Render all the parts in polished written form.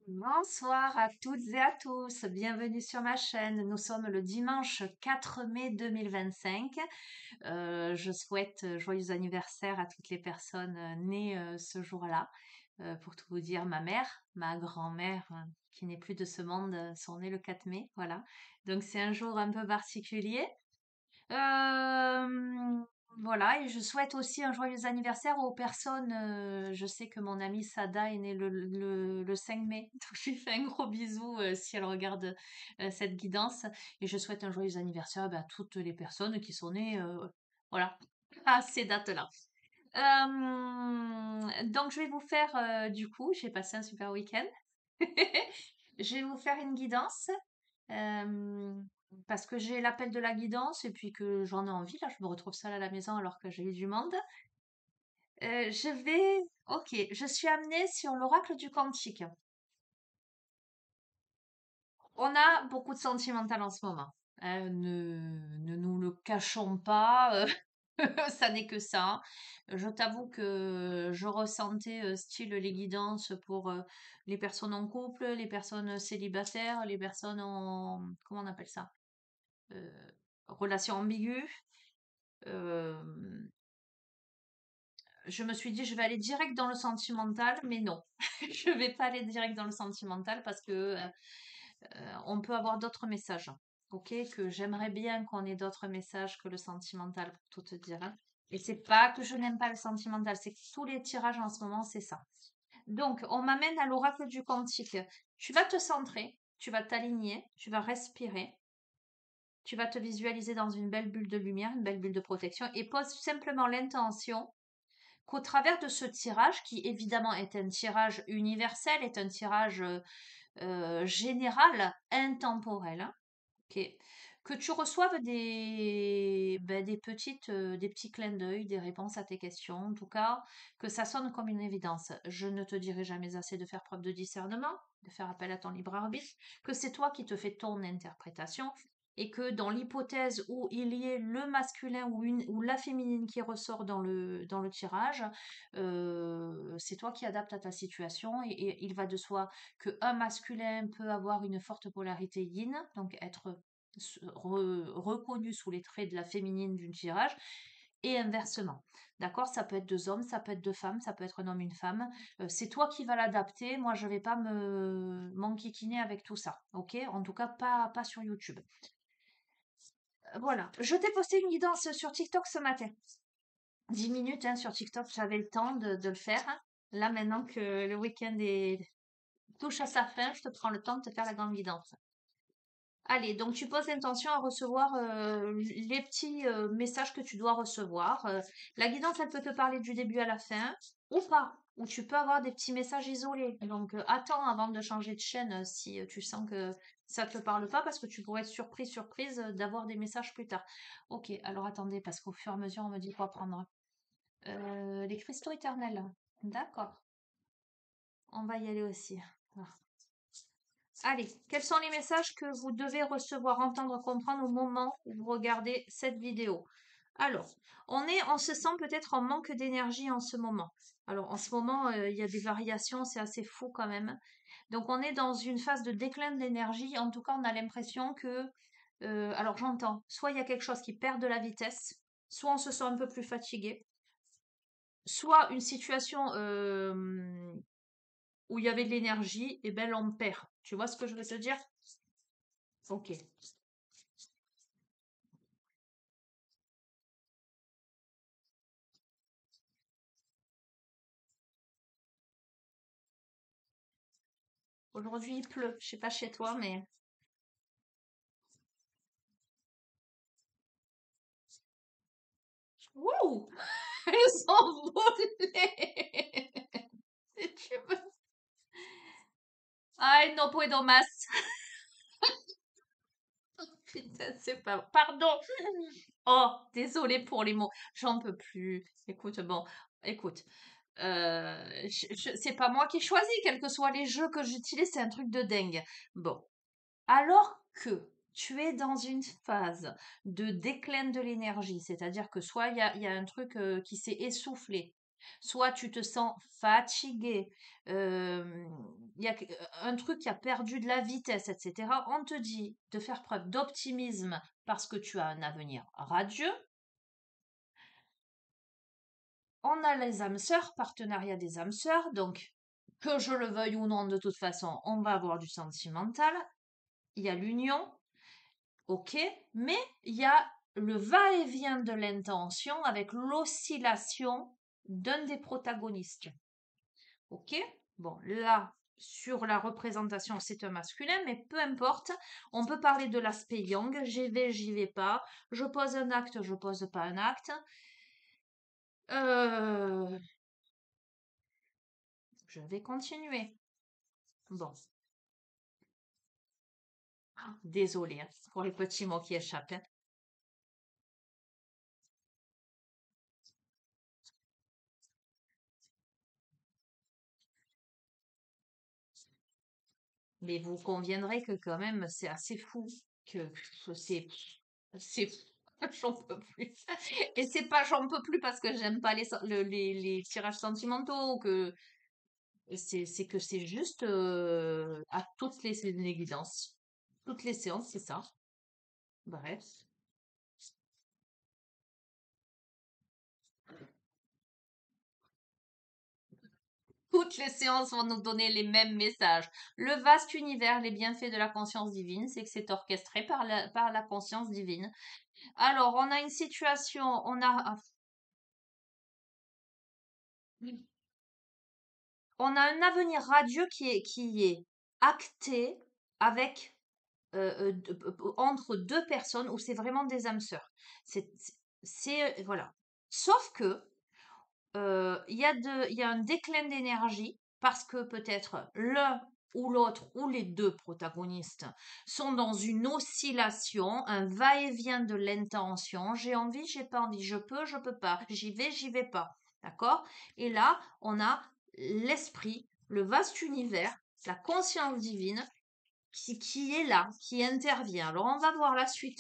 Bonsoir à toutes et à tous, bienvenue sur ma chaîne. Nous sommes le dimanche 4 mai 2025. Je souhaite joyeux anniversaire à toutes les personnes nées ce jour-là. Pour tout vous dire, ma mère, ma grand-mère, qui n'est plus de ce monde, sont nées le 4 mai. Voilà. Donc c'est un jour un peu particulier. Euh, voilà, et je souhaite aussi un joyeux anniversaire aux personnes. Je sais que mon amie Sada est née le 5 mai, donc je lui fais un gros bisou si elle regarde cette guidance. Et je souhaite un joyeux anniversaire à toutes les personnes qui sont nées voilà, à ces dates-là. Donc, je vais vous faire, du coup, j'ai passé un super week-end. Je vais vous faire une guidance. euh, Parce que j'ai l'appel de la guidance et puis que j'en ai envie. Là, je me retrouve seule à la maison alors que j'ai eu du monde. Ok, je suis amenée sur l'oracle du Cantique. On a beaucoup de sentimental en ce moment. Ne nous le cachons pas, ça n'est que ça. Je t'avoue que je ressentais style les guidances pour les personnes en couple, les personnes célibataires, les personnes en... Comment on appelle ça? Euh, Relation ambiguë. Euh, je me suis dit, je vais aller direct dans le sentimental, mais non, je vais pas aller direct dans le sentimental parce que on peut avoir d'autres messages. Ok, que j'aimerais bien qu'on ait d'autres messages que le sentimental, pour tout te dire, hein. Et c'est pas que je n'aime pas le sentimental, c'est que tous les tirages en ce moment, c'est ça. Donc, on m'amène à l'oracle du Cantique. Tu vas te centrer, tu vas t'aligner, tu vas respirer, tu vas te visualiser dans une belle bulle de lumière, une belle bulle de protection, et pose simplement l'intention qu'au travers de ce tirage, qui évidemment est un tirage universel, est un tirage général, intemporel, hein, ok, que tu reçoives des petits clins d'œil, des réponses à tes questions, en tout cas, que ça sonne comme une évidence. Je ne te dirai jamais assez de faire preuve de discernement, de faire appel à ton libre arbitre, que c'est toi qui te fais ton interprétation, et que dans l'hypothèse où il y ait le masculin ou la féminine qui ressort dans le tirage, c'est toi qui adaptes à ta situation, et il va de soi qu'un masculin peut avoir une forte polarité yin, donc être reconnu sous les traits de la féminine d'une tirage, et inversement. D'accord? Ça peut être deux hommes, ça peut être deux femmes, ça peut être un homme, une femme. C'est toi qui vas l'adapter. Moi, je vais pas m'enquiquiner avec tout ça. Ok? En tout cas, pas sur YouTube. Voilà. Je t'ai posté une guidance sur TikTok ce matin. 10 minutes hein, sur TikTok, j'avais le temps de le faire, hein. Là, maintenant que le week-end touche à sa fin, je te prends le temps de te faire la grande guidance. Allez, donc tu poses l'intention à recevoir les petits messages que tu dois recevoir. La guidance, elle peut te parler du début à la fin ou pas. Ou tu peux avoir des petits messages isolés. Donc attends avant de changer de chaîne si tu sens que ça ne te parle pas parce que tu pourrais être surprise d'avoir des messages plus tard. Ok, alors attendez, parce qu'au fur et à mesure, on me dit quoi prendre. Les cristaux éternels. D'accord, on va y aller aussi. Ah. Allez, quels sont les messages que vous devez recevoir, entendre, comprendre au moment où vous regardez cette vidéo? Alors, on se sent peut-être en manque d'énergie en ce moment. Alors, en ce moment, il y a des variations, c'est assez fou quand même. Donc, on est dans une phase de déclin de l'énergie. En tout cas, on a l'impression que, alors j'entends, soit il y a quelque chose qui perd de la vitesse, soit on se sent un peu plus fatigué, soit une situation où il y avait de l'énergie, et ben l'on perd. Tu vois ce que je veux te dire? Ok. Aujourd'hui, il pleut. Je sais pas chez toi, mais... Wouh! Elles s'envolaient! Si tu veux. Ay, no puedo más. Putain, c'est pas... Pardon! Oh, désolée pour les mots. J'en peux plus. Écoute, bon, écoute. C'est pas moi qui choisis, quels que soient les jeux que j'utilise, c'est un truc de dingue. Bon, alors que tu es dans une phase de déclin de l'énergie, c'est-à-dire que soit il y a un truc qui s'est essoufflé, soit tu te sens fatigué, euh, il y a un truc qui a perdu de la vitesse, etc., on te dit de faire preuve d'optimisme parce que tu as un avenir radieux. On a les âmes sœurs, partenariat des âmes sœurs, donc que je le veuille ou non, de toute façon, on va avoir du sentimental. Il y a l'union, ok, mais il y a le va-et-vient de l'intention avec l'oscillation d'un des protagonistes. Ok, bon, là, sur la représentation, c'est un masculin, mais peu importe, on peut parler de l'aspect yang, j'y vais pas, je pose un acte, je pose pas un acte. Je vais continuer. Bon, désolée hein, pour les petits mots qui échappent, hein. Mais vous conviendrez que quand même, c'est assez fou que c'est fou. J'en peux plus. Et c'est pas j'en peux plus parce que j'aime pas les tirages sentimentaux, que c'est que c'est juste à toutes les évidences. Toutes les séances, c'est ça. Bref. Toutes les séances vont nous donner les mêmes messages. Le vaste univers, les bienfaits de la conscience divine, c'est que c'est orchestré par la conscience divine. Alors, on a une situation, on a un avenir radieux qui est acté avec entre deux personnes où c'est vraiment des âmes sœurs. C'est, voilà. Sauf que il y a un déclin d'énergie parce que peut-être l'un ou l'autre ou les deux protagonistes sont dans une oscillation, un va-et-vient de l'intention. J'ai envie, j'ai pas envie, je peux pas, j'y vais pas. D'accord? Et là, on a l'esprit, le vaste univers, la conscience divine qui est là, qui intervient. Alors, on va voir la suite.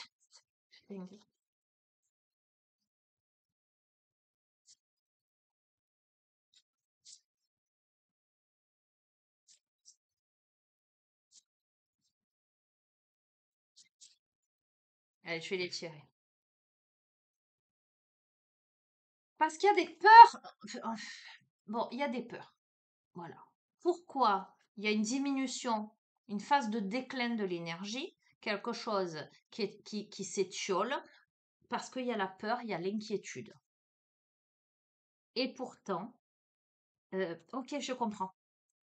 Allez, je vais les tirer. Parce qu'il y a des peurs. Bon, il y a des peurs. Voilà. Pourquoi il y a une diminution, une phase de déclin de l'énergie, quelque chose qui s'étiole, parce qu'il y a la peur, il y a l'inquiétude. Et pourtant, ok, je comprends.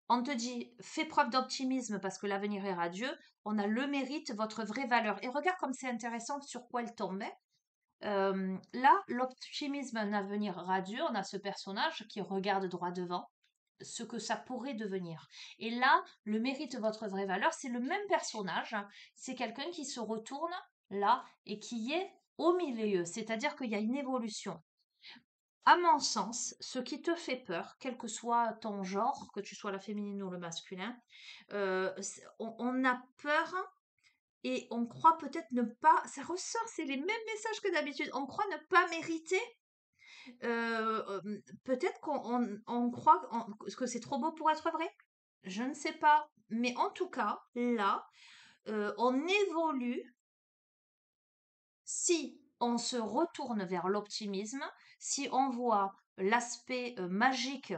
On te dit, fais preuve d'optimisme parce que l'avenir est radieux. On a le mérite, votre vraie valeur. Et regarde comme c'est intéressant sur quoi elle tombait. Là, l'optimisme, un avenir radieux, on a ce personnage qui regarde droit devant, ce que ça pourrait devenir. Et là, le mérite, votre vraie valeur, c'est le même personnage, hein. C'est quelqu'un qui se retourne là et qui est au milieu, c'est-à-dire qu'il y a une évolution. À mon sens, ce qui te fait peur, quel que soit ton genre, que tu sois la féminine ou le masculin, on a peur et on croit peut-être ne pas, ça ressort, c'est les mêmes messages que d'habitude, on croit ne pas mériter. Peut-être on croit que c'est trop beau pour être vrai. Je ne sais pas. Mais en tout cas, là, on évolue si on se retourne vers l'optimisme, si on voit l'aspect magique,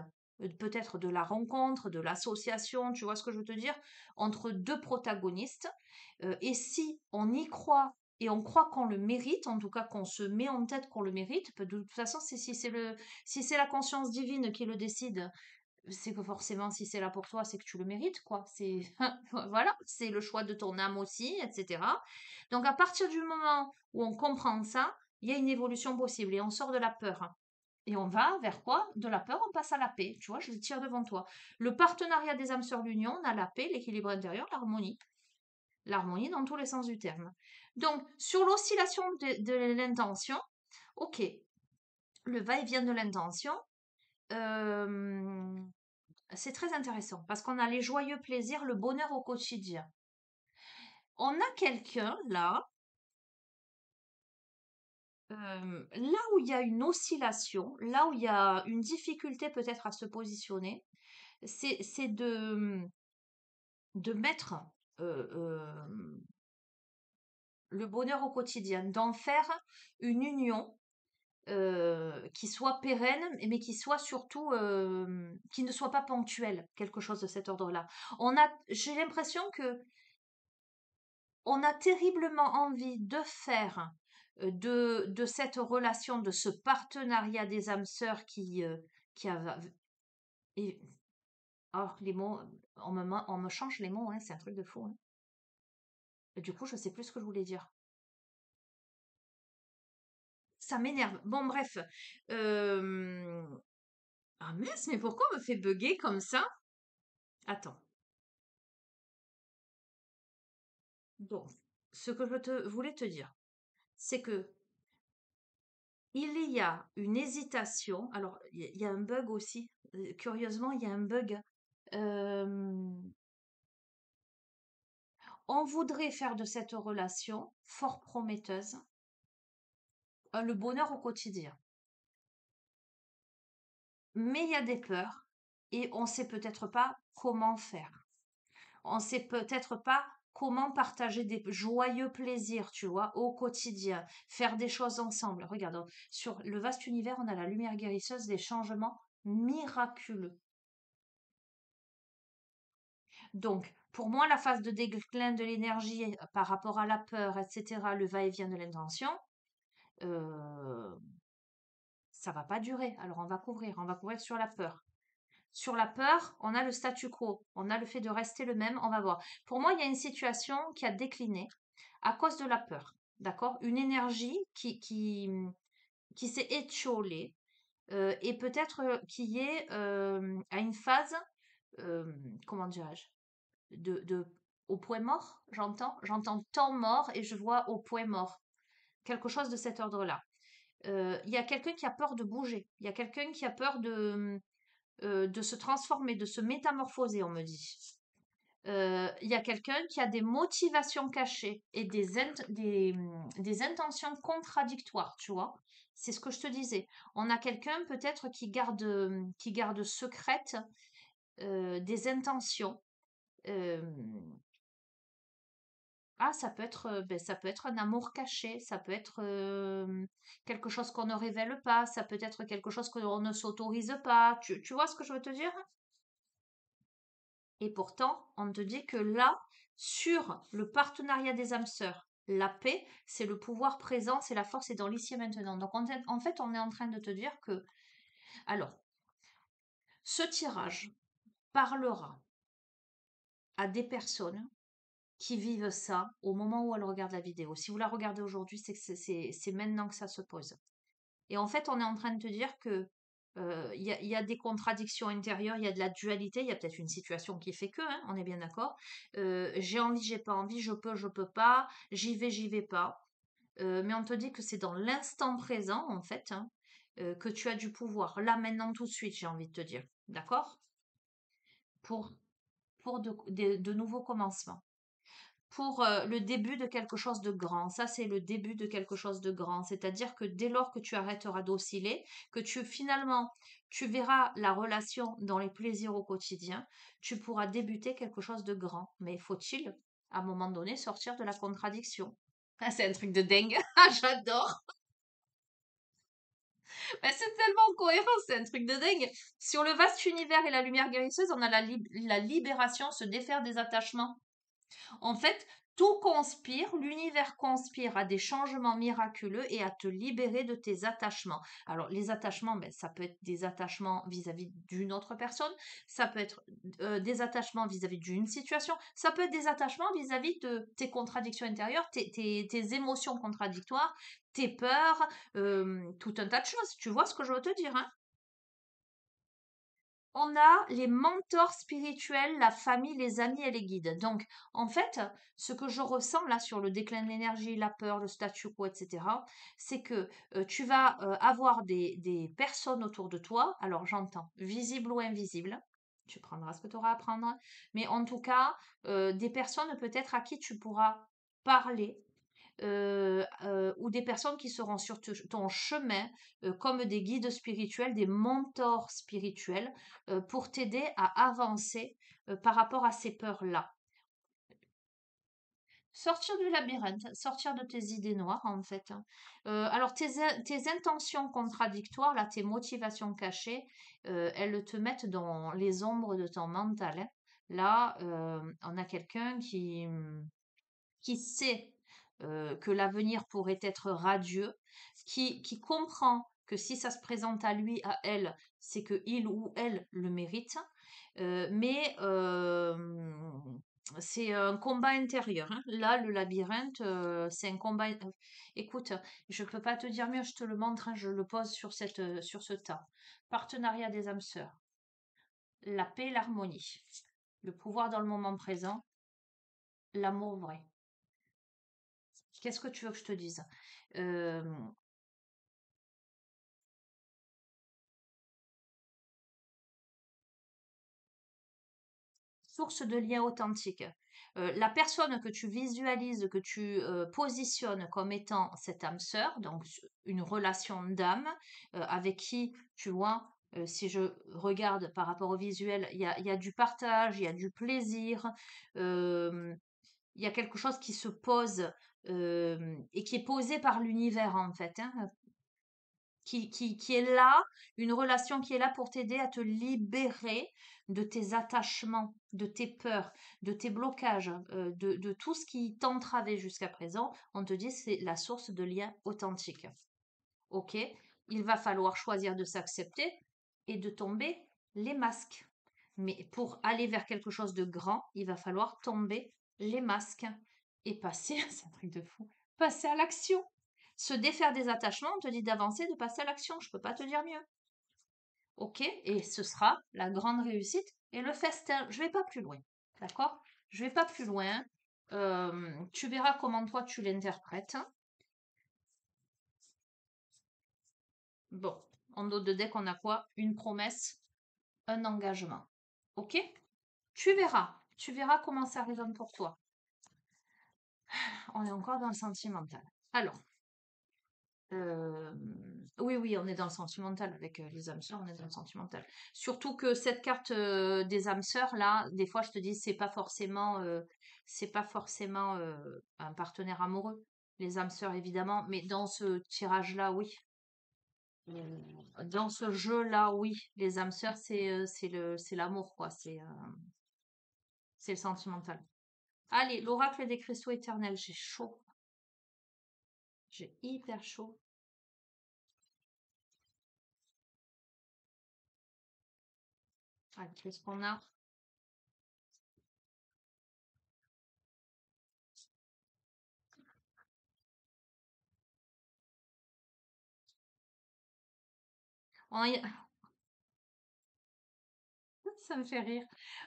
peut-être de la rencontre, de l'association, tu vois ce que je veux te dire, entre deux protagonistes, et si on y croit et on croit qu'on le mérite, en tout cas qu'on se met en tête qu'on le mérite, de toute façon, si c'est la conscience divine qui le décide, c'est que forcément, si c'est là pour toi, c'est que tu le mérites, quoi. C'est, voilà, c'est le choix de ton âme aussi, etc. Donc, à partir du moment où on comprend ça, il y a une évolution possible et on sort de la peur. Et on va vers quoi? De la peur, on passe à la paix. Tu vois, je le tire devant toi. Le partenariat des âmes sœurs l'union, on a la paix, l'équilibre intérieur, l'harmonie. L'harmonie dans tous les sens du terme. Donc, sur l'oscillation de l'intention, ok, le va-et-vient de l'intention, euh, c'est très intéressant parce qu'on a les joyeux plaisirs, le bonheur au quotidien. On a quelqu'un là, là où il y a une oscillation, là où il y a une difficulté peut-être à se positionner, c'est de de mettre euh, euh, le bonheur au quotidien, d'en faire une union qui soit pérenne, mais qui soit surtout, qui ne soit pas ponctuelle, quelque chose de cet ordre-là. J'ai l'impression que on a terriblement envie de faire de cette relation, de ce partenariat des âmes sœurs qui a, et, oh, les mots, on me change les mots, hein, c'est un truc de fou, hein. Et du coup, je sais plus ce que je voulais dire. Ça m'énerve. Bon, bref. Euh, Ah mince, mais pourquoi on me fait bugger comme ça? Attends. Donc, ce que voulais te dire, c'est que il y a une hésitation. Alors, il y a un bug aussi. Curieusement, il y a un bug. Euh, on voudrait faire de cette relation fort prometteuse le bonheur au quotidien. Mais il y a des peurs et on ne sait peut-être pas comment faire. On ne sait peut-être pas comment partager des joyeux plaisirs, tu vois, au quotidien, faire des choses ensemble. Regarde, sur le vaste univers, on a la lumière guérisseuse des changements miraculeux. Donc, pour moi, la phase de déclin de l'énergie par rapport à la peur, etc., le va-et-vient de l'intention, euh, ça va pas durer. Alors, on va couvrir sur la peur. Sur la peur, on a le statu quo, on a le fait de rester le même, on va voir. Pour moi, il y a une situation qui a décliné à cause de la peur, d'accord? Une énergie qui s'est étiolée et peut-être qui est à une phase, euh, comment dirais-je, de, au point mort, j'entends temps mort et je vois au point mort, quelque chose de cet ordre-là. Il y a quelqu'un qui a peur de bouger, il y a quelqu'un qui a peur de se transformer, de se métamorphoser, on me dit. Il y a quelqu'un qui a des motivations cachées et des intentions contradictoires, tu vois. C'est ce que je te disais. On a quelqu'un peut-être qui garde secrètes des intentions. Euh, ça peut être, ça peut être un amour caché, ça peut être quelque chose qu'on ne révèle pas, ça peut être quelque chose qu'on ne s'autorise pas. Tu vois ce que je veux te dire? Et pourtant, on te dit que là, sur le partenariat des âmes sœurs, la paix, c'est le pouvoir présent, c'est la force, c'est dans l'ici et maintenant. Donc en fait, on est en train de te dire que, alors, ce tirage parlera à des personnes qui vivent ça au moment où elles regardent la vidéo. Si vous la regardez aujourd'hui, c'est que c'est maintenant que ça se pose. Et en fait, on est en train de te dire que il y a des contradictions intérieures, il y a de la dualité, il y a peut-être une situation qui fait que, hein, on est bien d'accord. J'ai envie, j'ai pas envie, je peux pas, j'y vais pas. Mais on te dit que c'est dans l'instant présent, en fait, hein, que tu as du pouvoir. Là, maintenant, tout de suite, j'ai envie de te dire. D'accord? Pour, pour de nouveaux commencements. Pour le début de quelque chose de grand. Ça, c'est le début de quelque chose de grand. C'est-à-dire que dès lors que tu arrêteras d'osciller, que tu verras la relation dans les plaisirs au quotidien, tu pourras débuter quelque chose de grand. Mais faut-il, à un moment donné, sortir de la contradiction? Ah, c'est un truc de dingue. Ah, j'adore. Mais c'est tellement cohérent, c'est un truc de dingue. Sur le vaste univers et la lumière guérisseuse, on a la libération, se défaire des attachements. En fait, tout conspire, l'univers conspire à des changements miraculeux et à te libérer de tes attachements. Alors, les attachements, ben, ça peut être des attachements vis-à-vis d'une autre personne, ça peut être des attachements vis-à-vis d'une situation, ça peut être des attachements vis-à-vis de tes contradictions intérieures, tes émotions contradictoires, tes peurs, tout un tas de choses. Tu vois ce que je veux te dire, hein? On a les mentors spirituels, la famille, les amis et les guides. Donc, en fait, ce que je ressens là sur le déclin de l'énergie, la peur, le statu quo, etc., c'est que tu vas avoir des personnes autour de toi. Alors, j'entends visible ou invisible. Tu prendras ce que tu auras à prendre. Mais en tout cas, des personnes peut-être à qui tu pourras parler ou des personnes qui seront sur ton chemin comme des guides spirituels, des mentors spirituels pour t'aider à avancer par rapport à ces peurs-là. Sortir du labyrinthe, sortir de tes idées noires, en fait, hein. Alors, tes intentions contradictoires, là, tes motivations cachées, elles te mettent dans les ombres de ton mental, hein. Là, on a quelqu'un qui sait que l'avenir pourrait être radieux, qui comprend que si ça se présente à lui, à elle, c'est que il ou elle le mérite, mais c'est un combat intérieur, hein. Là, le labyrinthe, c'est un combat. Écoute, je peux pas te dire mieux, je te le montre, hein, je le pose sur ce tas. Partenariat des âmes sœurs, la paix, l'harmonie, le pouvoir dans le moment présent, l'amour vrai. Qu'est-ce que tu veux que je te dise? Euh, Source de lien authentique. La personne que tu visualises, que tu positionnes comme étant cette âme sœur, donc une relation d'âme, avec qui, tu vois, si je regarde par rapport au visuel, il y a du partage, il y a du plaisir, euh, il y a quelque chose qui se pose et qui est posé par l'univers en fait, hein, qui est là, une relation qui est là pour t'aider à te libérer de tes attachements, de tes peurs, de tes blocages, de tout ce qui t'entravait jusqu'à présent. On te dit c'est la source de liens authentiques. Ok, il va falloir choisir de s'accepter et de tomber les masques. Mais pour aller vers quelque chose de grand, il va falloir tomber les masques et passer, c'est un truc de fou, passer à l'action. Se défaire des attachements, on te dit d'avancer, de passer à l'action. Je ne peux pas te dire mieux. Ok? Et ce sera la grande réussite et le festin. Je ne vais pas plus loin. D'accord? Je ne vais pas plus loin. Tu verras comment toi tu l'interprètes. Bon, en dos de deck, on a quoi? Une promesse, un engagement. Ok? Tu verras. Tu verras comment ça résonne pour toi. On est encore dans le sentimental. Alors, euh, oui, oui, on est dans le sentimental avec les âmes sœurs, on est dans le sentimental. Surtout que cette carte des âmes sœurs, là, des fois, je te dis, c'est pas forcément un partenaire amoureux, les âmes sœurs, évidemment, mais dans ce tirage-là, oui. Dans ce jeu-là, oui, les âmes sœurs, c'est l'amour, quoi, c'est le sentimental. Allez, l'oracle des cristaux éternels, j'ai chaud, j'ai hyper chaud. Allez, qu'est-ce qu'on a? On y- Ça me fait rire.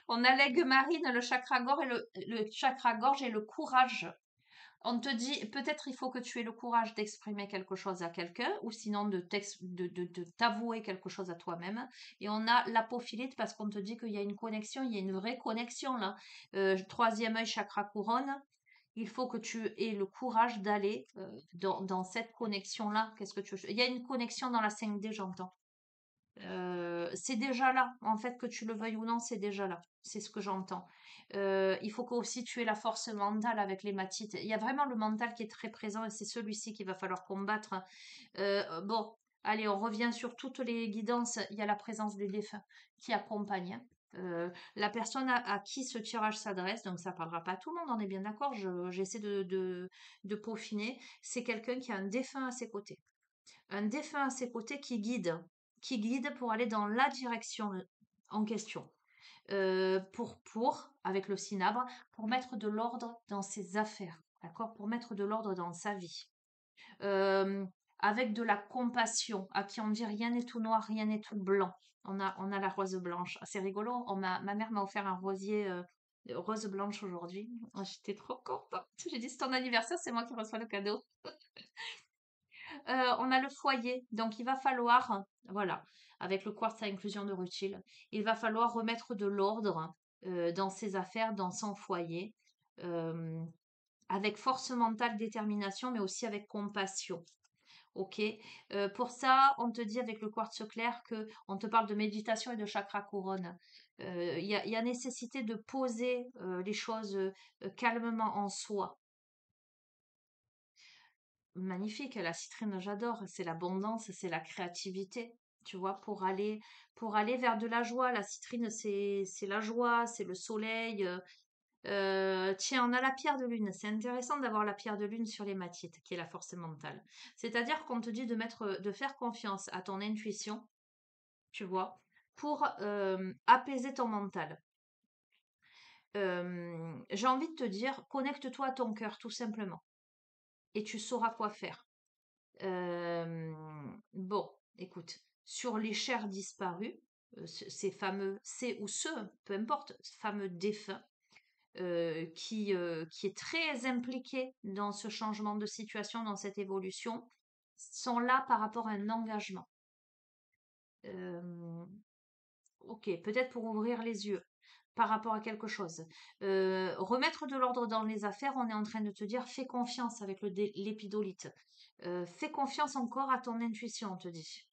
On a l'aigle marine, le chakra gorge le chakra gorge et le courage. On te dit, peut-être il faut que tu aies le courage d'exprimer quelque chose à quelqu'un, ou sinon de t'avouer quelque chose à toi-même. Et on a l'apophilite parce qu'on te dit qu'il y a une connexion, il y a une vraie connexion là. Troisième œil, chakra couronne. Il faut que tu aies le courage d'aller dans cette connexion-là. Qu'est-ce que tu veux? Il y a une connexion dans la 5D, j'entends. C'est déjà là, en fait, que tu le veuilles ou non, c'est déjà là. C'est ce que j'entends. Il faut aussi tu aies la force mentale avec les matites. Il y a vraiment le mental qui est très présent et c'est celui-ci qu'il va falloir combattre. Bon, allez, on revient sur toutes les guidances. Il y a la présence des défunts qui accompagnent, hein. La personne à qui ce tirage s'adresse, donc ça parlera pas à tout le monde, on est bien d'accord, j'essaie de peaufiner, c'est quelqu'un qui a un défunt à ses côtés. Un défunt à ses côtés qui guide pour aller dans la direction en question. Avec le cinabre, pour mettre de l'ordre dans ses affaires, d'accord? Pour mettre de l'ordre dans sa vie. Euh, avec de la compassion, à qui on dit rien n'est tout noir, rien n'est tout blanc. On a la rose blanche. Ah, c'est rigolo, ma mère m'a offert un rosier rose blanche aujourd'hui. Oh, j'étais trop contente. J'ai dit, c'est ton anniversaire, c'est moi qui reçois le cadeau. On a le foyer, donc il va falloir, voilà, avec le quartz à inclusion de rutile, il va falloir remettre de l'ordre dans ses affaires, dans son foyer, euh, avec force mentale, détermination, mais aussi avec compassion. Ok. Pour ça, on te dit avec le quartz clair que on te parle de méditation et de chakra couronne. Il y a nécessité de poser les choses calmement en soi. magnifique. La citrine, j'adore. C'est l'abondance, c'est la créativité. Tu vois, pour aller vers de la joie. La citrine, c'est la joie, c'est le soleil. Tiens, on a la pierre de lune. C'est intéressant d'avoir la pierre de lune sur l'hématite, qui est la force mentale. C'est-à-dire qu'on te dit de faire confiance à ton intuition, tu vois, pour apaiser ton mental. J'ai envie de te dire, connecte-toi à ton cœur, tout simplement, et tu sauras quoi faire. Bon, écoute, sur les chers disparus, ces fameux, ces ou ceux, peu importe, fameux défunts, qui est très impliqué dans ce changement de situation, dans cette évolution, sont là par rapport à un engagement. Euh, ok, peut-être pour ouvrir les yeux par rapport à quelque chose. Remettre de l'ordre dans les affaires, on est en train de te dire, fais confiance avec l'épidolite. Fais confiance encore à ton intuition, on te dit.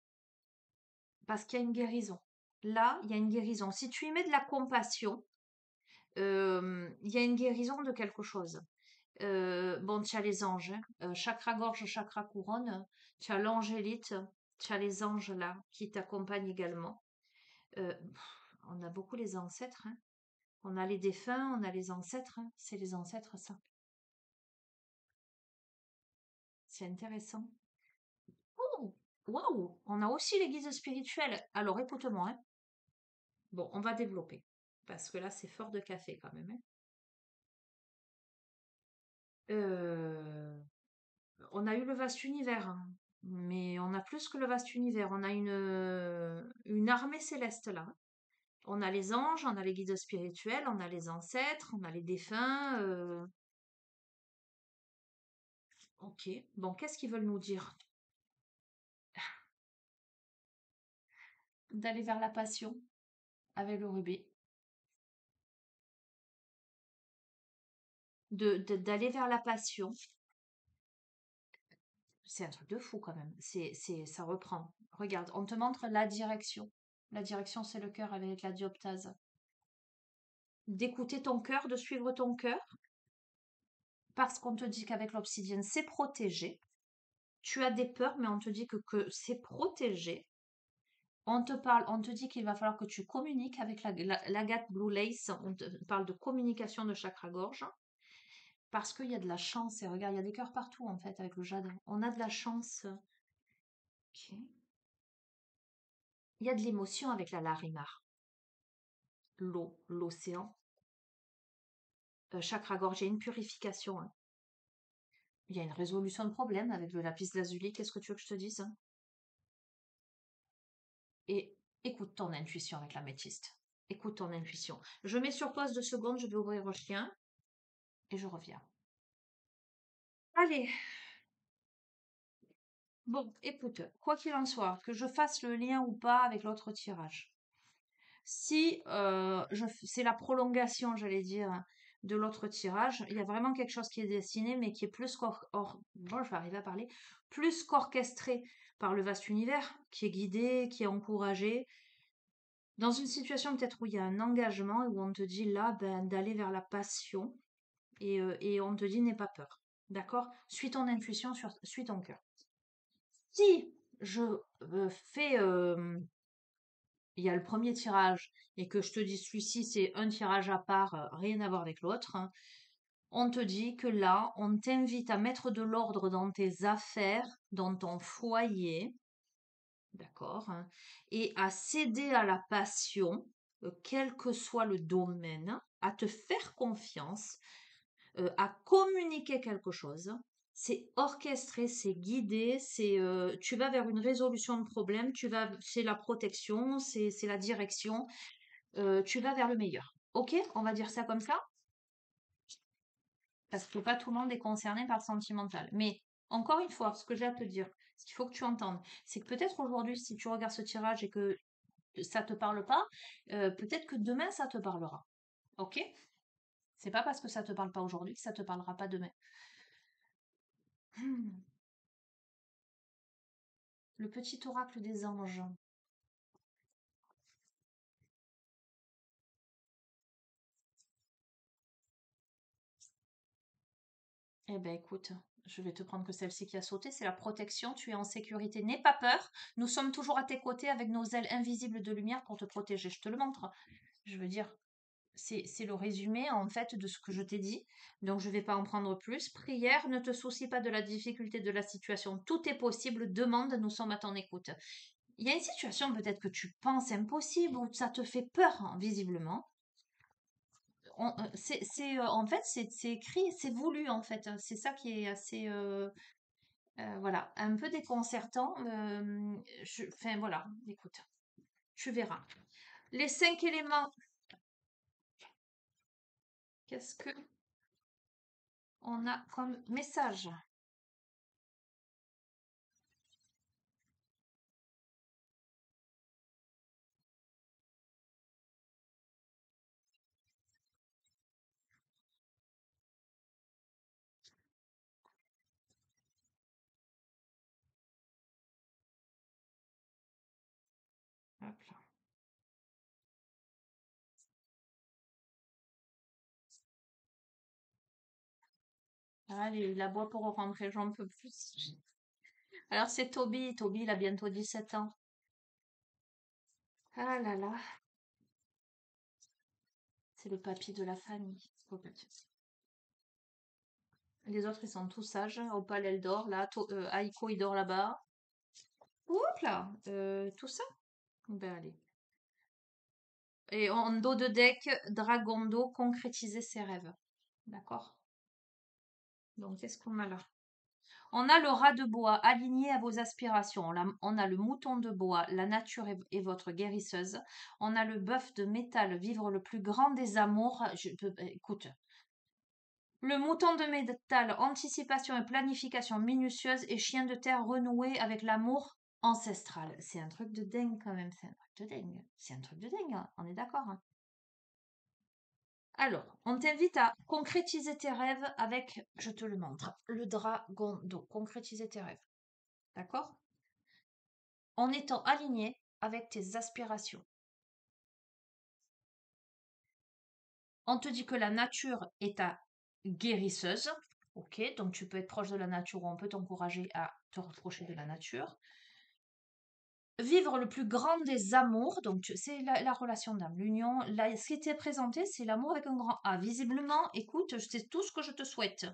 Parce qu'il y a une guérison. Là, il y a une guérison. Si tu y mets de la compassion, il y a une guérison de quelque chose. Bon, tu as les anges, hein. Chakra gorge, chakra couronne, tu as l'angélite, tu as les anges là qui t'accompagnent également. On a beaucoup les ancêtres, hein. On a les défunts, on a les ancêtres, hein. C'est les ancêtres, ça. C'est intéressant. Oh, waouh! On a aussi les guides spirituels. Alors écoute-moi, hein. Bon, on va développer. Parce que là, c'est fort de café quand même, hein. Euh, on a eu le vaste univers, hein. Mais on a plus que le vaste univers. On a une armée céleste là. On a les anges, on a les guides spirituels, on a les ancêtres, on a les défunts. Ok. Bon, qu'est-ce qu'ils veulent nous dire? D'aller vers la passion avec le rubis. D'aller vers la passion. C'est un truc de fou quand même. Ça reprend. Regarde, on te montre la direction. La direction, c'est le cœur avec la dioptase. D'écouter ton cœur, de suivre ton cœur, parce qu'on te dit qu'avec l'obsidienne, c'est protégé. Tu as des peurs, mais on te dit que c'est protégé. On te parle, on te dit qu'il va falloir que tu communiques avec l'agate Blue Lace. On te parle de communication de chakra-gorge. Parce qu'il y a de la chance. Et regarde, il y a des cœurs partout, en fait, avec le jade. On a de la chance. Ok. Il y a de l'émotion avec la Larimar. L'eau, l'océan. Chakra-gorge, il y a une purification, hein. Il y a une résolution de problème avec le lapis lazuli. Qu'est-ce que tu veux que je te dise, hein? Et écoute ton intuition avec la métiste. Écoute ton intuition. Je mets sur pause 2 secondes, je vais ouvrir le chien et je reviens. Allez, bon, écoute, quoi qu'il en soit, que je fasse le lien ou pas avec l'autre tirage. Si c'est la prolongation, j'allais dire, de l'autre tirage, il y a vraiment quelque chose qui est dessiné, mais qui est plus bon, je vais arriver à parler, plus qu'orchestré par le vaste univers, qui est guidé, qui est encouragé, dans une situation peut-être où il y a un engagement et où on te dit là ben, d'aller vers la passion et on te dit n'aie pas peur. D'accord? Suis ton intuition, suis ton cœur. Si je fais, il y a le premier tirage et que je te dis celui-ci c'est un tirage à part, rien à voir avec l'autre, hein, on te dit que là, on t'invite à mettre de l'ordre dans tes affaires, dans ton foyer, d'accord, hein, et à céder à la passion, quel que soit le domaine, à te faire confiance, à communiquer quelque chose. C'est orchestré, c'est guidé, tu vas vers une résolution de problème, c'est la protection, c'est la direction, tu vas vers le meilleur. Ok, on va dire ça comme ça, parce que pas tout le monde est concerné par le sentimental. Mais encore une fois, ce que j'ai à te dire, ce qu'il faut que tu entendes, c'est que peut-être aujourd'hui, si tu regardes ce tirage et que ça te parle pas, peut-être que demain ça te parlera. Ok? C'est pas parce que ça te parle pas aujourd'hui que ça te parlera pas demain. Hmm. Le petit oracle des anges. Eh ben écoute, Je vais te prendre que celle-ci qui a sauté, c'est la protection. Tu es en sécurité. N'aie pas peur. Nous sommes toujours à tes côtés avec nos ailes invisibles de lumière pour te protéger. Je te le montre. Je veux dire, c'est le résumé en fait de ce que je t'ai dit. Donc je ne vais pas en prendre plus. Prière, ne te soucie pas de la difficulté de la situation. Tout est possible. Demande, nous sommes à ton écoute. Il y a une situation peut-être que tu penses impossible ou ça te fait peur, hein, visiblement. En fait, c'est écrit, c'est voulu en fait. C'est ça qui est assez, voilà, un peu déconcertant. Enfin voilà, écoute, tu verras. Les 5 éléments, qu'est-ce que on a comme message? Hop là. Allez, la boîte pour rentrer, j'en peux plus. Alors c'est Toby. Toby, il a bientôt 17 ans. Ah là là, c'est le papy de la famille. Pauvre petit. Les autres, ils sont tous sages. Opal, elle dort là. Aiko, il dort là-bas. Oups là, tout ça? Ben allez. Et en dos de deck, Dragondo, concrétiser ses rêves. D'accord? Donc, qu'est-ce qu'on a là? On a le rat de bois aligné à vos aspirations. On a le mouton de bois, la nature est votre guérisseuse. On a le bœuf de métal, vivre le plus grand des amours. Écoute, le mouton de métal, anticipation et planification minutieuse. Et chien de terre, renoué avec l'amour ancestral. C'est un truc de dingue quand même. C'est un truc de dingue. C'est un truc de dingue, hein. On est d'accord, hein. Alors, on t'invite à concrétiser tes rêves avec, je te le montre, le dragon d'eau. Concrétiser tes rêves. D'accord? En étant aligné avec tes aspirations. On te dit que la nature est ta guérisseuse. Ok, donc tu peux être proche de la nature ou on peut t'encourager à te rapprocher de la nature. Vivre le plus grand des amours, donc c'est la relation d'âme, l'union. Là, ce qui était présenté, c'est l'amour avec un grand A. Visiblement, écoute, c'est tout ce que je te souhaite.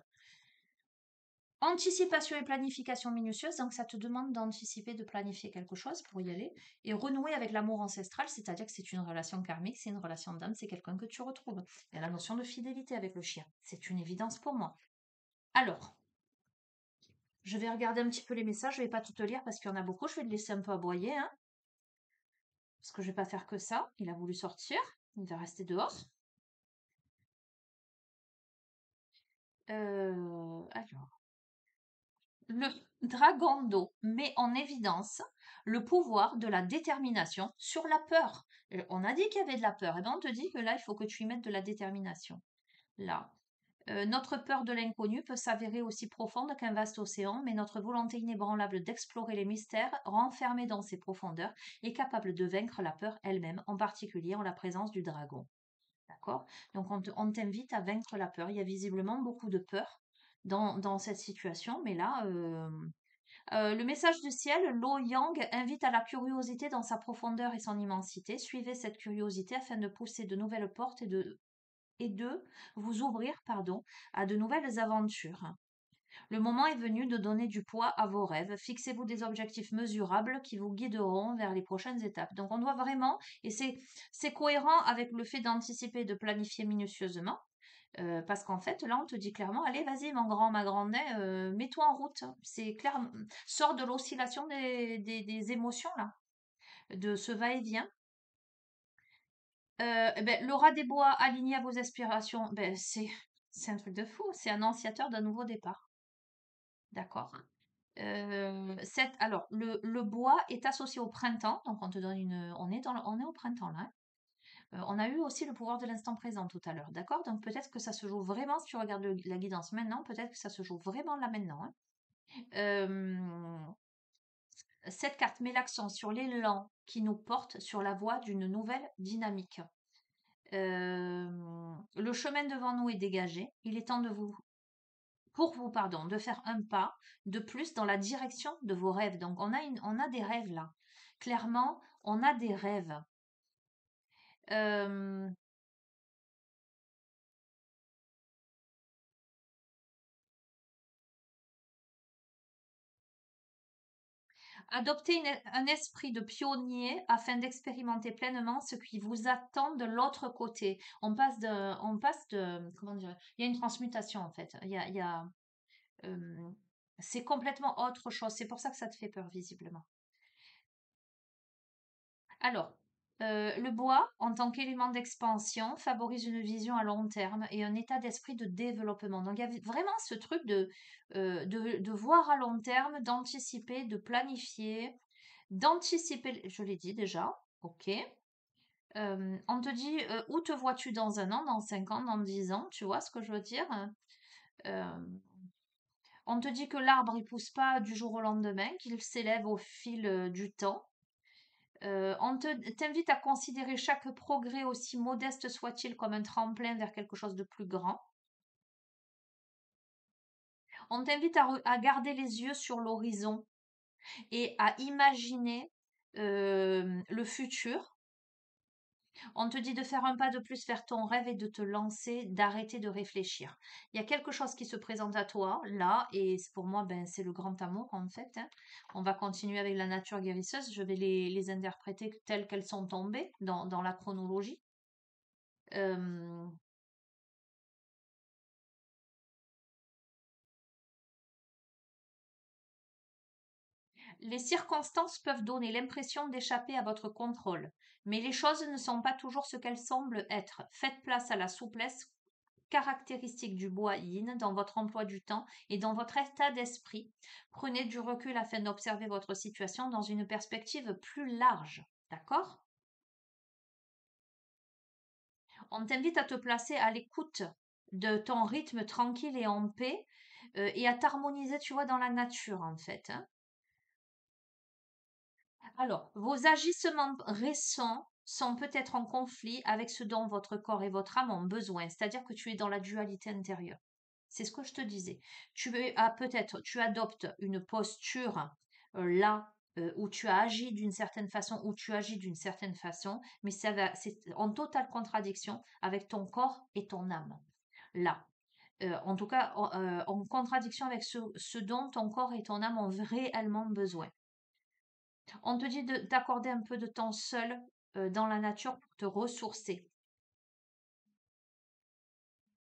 Anticipation et planification minutieuse, donc ça te demande d'anticiper, de planifier quelque chose pour y aller. Et renouer avec l'amour ancestral, c'est-à-dire que c'est une relation karmique, c'est une relation d'âme, c'est quelqu'un que tu retrouves. Il y a la notion de fidélité avec le chien, c'est une évidence pour moi. Alors, je vais regarder un petit peu les messages, je vais pas tout te lire parce qu'il y en a beaucoup, je vais le laisser un peu aboyer, hein, parce que je vais pas faire que ça. Il a voulu sortir, il va rester dehors. Alors. Le dragon d'eau met en évidence le pouvoir de la détermination sur la peur. On a dit qu'il y avait de la peur, et bien on te dit que là, il faut que tu y mettes de la détermination. Là. Notre peur de l'inconnu peut s'avérer aussi profonde qu'un vaste océan, mais notre volonté inébranlable d'explorer les mystères, renfermés dans ses profondeurs, est capable de vaincre la peur elle-même, en particulier en la présence du dragon. D'accord? Donc on t'invite à vaincre la peur. Il y a visiblement beaucoup de peur dans cette situation, mais là, le message du ciel, Lo Yang, invite à la curiosité dans sa profondeur et son immensité. Suivez cette curiosité afin de pousser de nouvelles portes et de vous ouvrir, pardon, à de nouvelles aventures. Le moment est venu de donner du poids à vos rêves. Fixez-vous des objectifs mesurables qui vous guideront vers les prochaines étapes. Donc on doit vraiment, et c'est cohérent avec le fait d'anticiper, de planifier minutieusement. Parce qu'en fait, là, on te dit clairement, allez, vas-y, mon grand, ma grande, mets-toi en route. C'est clair, sors de l'oscillation des émotions, là, de ce va-et-vient. Le rat des bois aligné à vos aspirations, c'est un truc de fou. C'est annonciateur d'un nouveau départ. D'accord. Alors, le bois est associé au printemps, donc on te donne on est au printemps là, hein. On a eu aussi le pouvoir de l'instant présent tout à l'heure, d'accord? Donc peut-être que ça se joue vraiment, si tu regardes la guidance maintenant, peut-être que ça se joue vraiment là maintenant, hein. Cette carte met l'accent sur l'élan qui nous porte sur la voie d'une nouvelle dynamique. Le chemin devant nous est dégagé. Il est temps de vous pour vous, pardon, de faire un pas de plus dans la direction de vos rêves. Donc, on a des rêves là. Clairement, on a des rêves. Euh, Adoptez un esprit de pionnier afin d'expérimenter pleinement ce qui vous attend de l'autre côté. Comment dire, il y a une transmutation en fait. Euh, c'est complètement autre chose. C'est pour ça que ça te fait peur visiblement. Alors, le bois, en tant qu'élément d'expansion, favorise une vision à long terme et un état d'esprit de développement. Donc, il y a vraiment ce truc de voir à long terme, d'anticiper, de planifier, d'anticiper, je l'ai dit déjà, ok. On te dit, où te vois-tu dans un an, dans 5 ans, dans 10 ans, tu vois ce que je veux dire? Euh, on te dit que l'arbre, il pousse pas du jour au lendemain, qu'il s'élève au fil du temps. T'invite à considérer chaque progrès, aussi modeste soit-il, comme un tremplin vers quelque chose de plus grand. On t'invite à garder les yeux sur l'horizon et à imaginer le futur. On te dit de faire un pas de plus vers ton rêve et de te lancer, d'arrêter de réfléchir. Il y a quelque chose qui se présente à toi, là, et pour moi, ben, c'est le grand amour, en fait, hein. On va continuer avec la nature guérisseuse. Je vais les interpréter telles qu'elles sont tombées dans la chronologie. Euh, Les circonstances peuvent donner l'impression d'échapper à votre contrôle, mais les choses ne sont pas toujours ce qu'elles semblent être. Faites place à la souplesse caractéristique du bois yin dans votre emploi du temps et dans votre état d'esprit. Prenez du recul afin d'observer votre situation dans une perspective plus large. D'accord? On t'invite à te placer à l'écoute de ton rythme tranquille et en paix et à t'harmoniser, tu vois, dans la nature en fait, hein. Alors, vos agissements récents sont peut-être en conflit avec ce dont votre corps et votre âme ont besoin, c'est-à-dire que tu es dans la dualité intérieure. C'est ce que je te disais. Peut-être, tu adoptes une posture là où tu as agi d'une certaine façon, où tu agis d'une certaine façon, mais c'est en totale contradiction avec ton corps et ton âme. Là, en tout cas, en contradiction avec ce dont ton corps et ton âme ont réellement besoin. On te dit d'accorder un peu de temps seul dans la nature pour te ressourcer.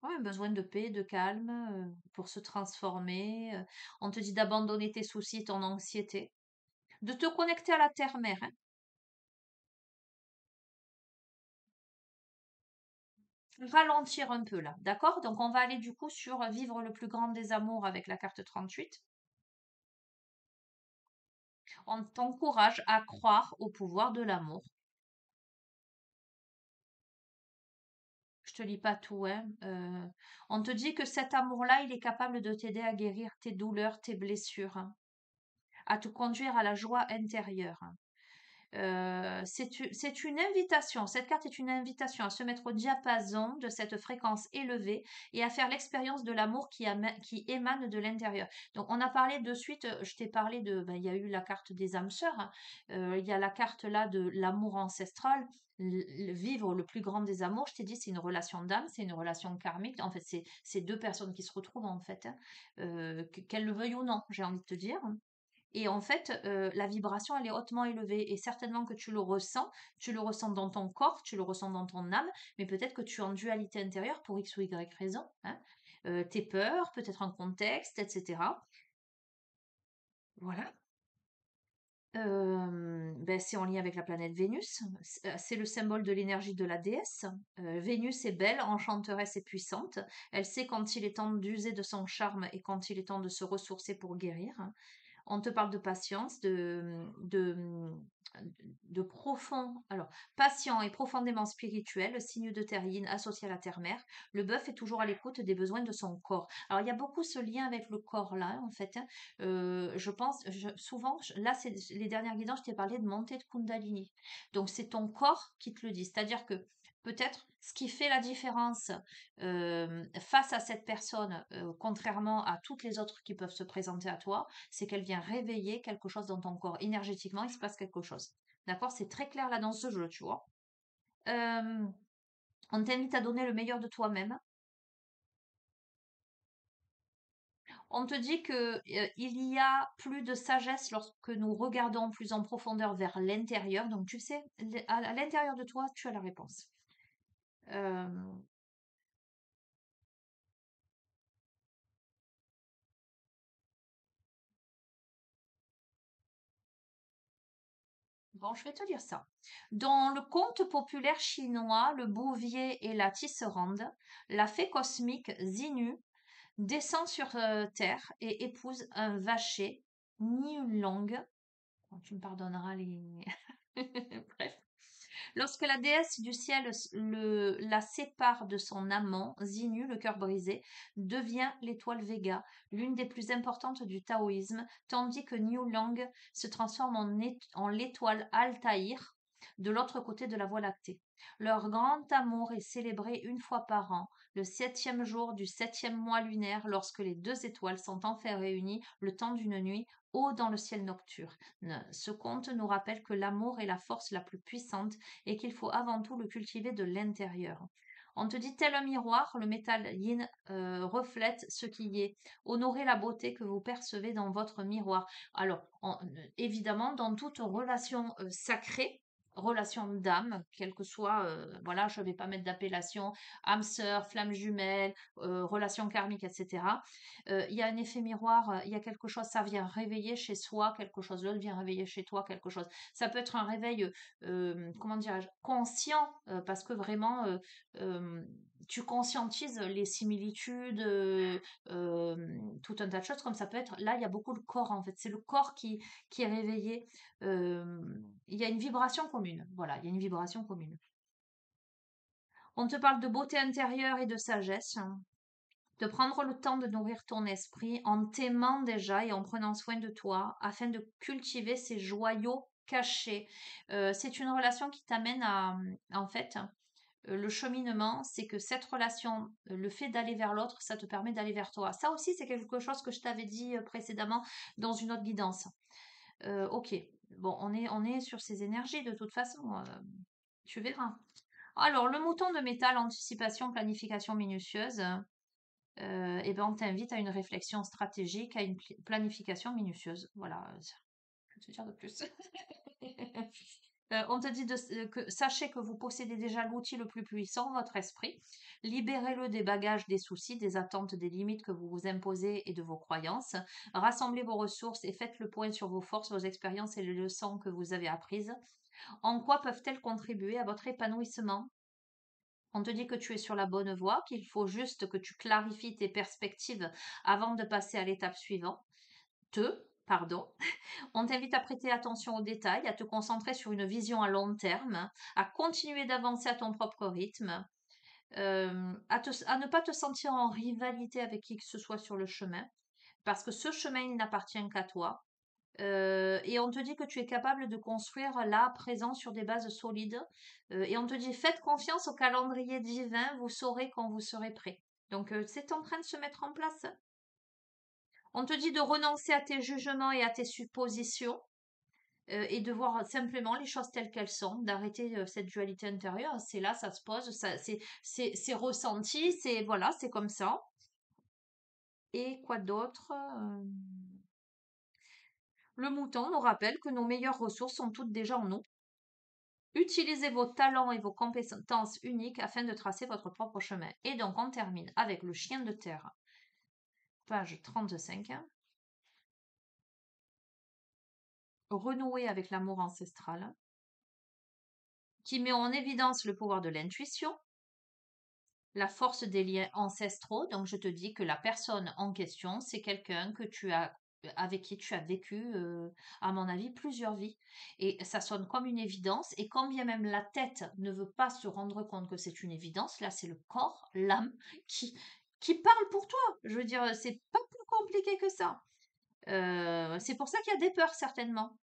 Ouais, besoin de paix, de calme pour se transformer. On te dit d'abandonner tes soucis, ton anxiété, de te connecter à la terre-mère, hein. Ralentir un peu là, d'accord? Donc on va aller du coup sur vivre le plus grand des amours avec la carte 38. On t'encourage à croire au pouvoir de l'amour. Je te lis pas tout, hein. On te dit que cet amour-là, il est capable de t'aider à guérir tes douleurs, tes blessures, hein, à te conduire à la joie intérieure, hein. C'est une invitation, cette carte est une invitation à se mettre au diapason de cette fréquence élevée et à faire l'expérience de l'amour qui émane de l'intérieur. Donc on a parlé de suite, je t'ai parlé ben, il y a eu la carte des âmes sœurs, hein. Il y a la carte là de l'amour ancestral, vivre le plus grand des amours, je t'ai dit c'est une relation d'âme, c'est une relation karmique, en fait c'est deux personnes qui se retrouvent en fait, hein, qu'elles le veuillent ou non, j'ai envie de te dire. Et en fait, la vibration, elle est hautement élevée et certainement que tu le ressens dans ton corps, tu le ressens dans ton âme, mais peut-être que tu es en dualité intérieure pour X ou Y raison, hein. Tes peurs, peut-être un contexte, etc. Voilà. Ben, c'est en lien avec la planète Vénus. C'est le symbole de l'énergie de la déesse. Vénus est belle, enchanteresse et puissante. Elle sait quand il est temps d'user de son charme et quand il est temps de se ressourcer pour guérir, hein. On te parle de patience, de profond, alors, patient et profondément spirituel, signe de terre yin associé à la terre-mère. Le bœuf est toujours à l'écoute des besoins de son corps. Alors, il y a beaucoup ce lien avec le corps là, en fait, hein. Je pense, souvent, là, c'est les dernières guidances, je t'ai parlé de montée de Kundalini. Donc, c'est ton corps qui te le dit. C'est-à-dire que peut-être ce qui fait la différence face à cette personne, contrairement à toutes les autres qui peuvent se présenter à toi, c'est qu'elle vient réveiller quelque chose dans ton corps. Énergétiquement, il se passe quelque chose. D'accord? C'est très clair là dans ce jeu, tu vois. Euh, on t'invite à donner le meilleur de toi-même. On te dit que il y a plus de sagesse lorsque nous regardons plus en profondeur vers l'intérieur. Donc, tu sais, à l'intérieur de toi, tu as la réponse. Euh, Bon, je vais te dire ça. Dans le conte populaire chinois, le bouvier et la tisserande, la fée cosmique Xinu descend sur Terre et épouse un vacher, Niulong. Bon, tu me pardonneras les... Bref. Lorsque la déesse du ciel la sépare de son amant, Xinu, le cœur brisé, devient l'étoile Vega, l'une des plus importantes du taoïsme, tandis que Niulang se transforme en l'étoile Altaïr, de l'autre côté de la Voie lactée. Leur grand amour est célébré une fois par an, le 7e jour du 7e mois lunaire, lorsque les deux étoiles sont enfin réunies le temps d'une nuit haut dans le ciel nocturne. Ce conte nous rappelle que l'amour est la force la plus puissante et qu'il faut avant tout le cultiver de l'intérieur. On te dit tel un miroir, le métal yin reflète ce qui y est. Honorez la beauté que vous percevez dans votre miroir. Alors, évidemment, dans toute relation sacrée, relation d'âme, quelle que soit, voilà, je ne vais pas mettre d'appellation, âme sœur, flamme jumelle, relation karmique, etc. Il y a un effet miroir, il y a quelque chose, ça vient réveiller chez soi quelque chose, l'autre vient réveiller chez toi quelque chose. Ça peut être un réveil, comment dirais-je, conscient, parce que vraiment, euh, tu conscientises les similitudes, tout un tas de choses, comme ça peut être, là, il y a beaucoup le corps, en fait, c'est le corps qui est réveillé. euh, il y a une vibration commune, voilà, il y a une vibration commune. On te parle de beauté intérieure et de sagesse, hein, de prendre le temps de nourrir ton esprit en t'aimant déjà et en prenant soin de toi afin de cultiver ces joyaux cachés. C'est une relation qui t'amène à, en fait, le cheminement, c'est que cette relation, le fait d'aller vers l'autre, ça te permet d'aller vers toi. Ça aussi, c'est quelque chose que je t'avais dit précédemment dans une autre guidance. Ok, bon, on est sur ces énergies de toute façon, tu verras. Alors, le mouton de métal, anticipation, planification minutieuse, eh ben, on t'invite à une réflexion stratégique, à une planification minutieuse. Voilà, je vais te dire de plus. On te dit que sachez que vous possédez déjà l'outil le plus puissant, votre esprit. Libérez-le des bagages, des soucis, des attentes, des limites que vous vous imposez et de vos croyances. Rassemblez vos ressources et faites le point sur vos forces, vos expériences et les leçons que vous avez apprises. En quoi peuvent-elles contribuer à votre épanouissement? On te dit que tu es sur la bonne voie, qu'il faut juste que tu clarifies tes perspectives avant de passer à l'étape suivante. Pardon. On t'invite à prêter attention aux détails, à te concentrer sur une vision à long terme, à continuer d'avancer à ton propre rythme, à ne pas te sentir en rivalité avec qui que ce soit sur le chemin, parce que ce chemin, il n'appartient qu'à toi. Et on te dit que tu es capable de construire là, présent, sur des bases solides. Et on te dit, faites confiance au calendrier divin, vous saurez quand vous serez prêt. Donc, c'est en train de se mettre en place. On te dit de renoncer à tes jugements et à tes suppositions et de voir simplement les choses telles qu'elles sont, d'arrêter cette dualité intérieure. C'est là, ça se pose, ça, c'est ressenti, c'est voilà, c'est comme ça. Et quoi d'autre? Le mouton nous rappelle que nos meilleures ressources sont toutes déjà en nous. Utilisez vos talents et vos compétences uniques afin de tracer votre propre chemin. Et donc, on termine avec le chien de terre, page 35. Renouer avec l'amour ancestral, qui met en évidence le pouvoir de l'intuition, la force des liens ancestraux. Donc, je te dis que la personne en question, c'est quelqu'un que tu as avec qui tu as vécu, à mon avis, plusieurs vies. Et ça sonne comme une évidence. Et quand bien même la tête ne veut pas se rendre compte que c'est une évidence, là, c'est le corps, l'âme, qui, qui parle pour toi. Je veux dire, c'est pas plus compliqué que ça. C'est pour ça qu'il y a des peurs, certainement.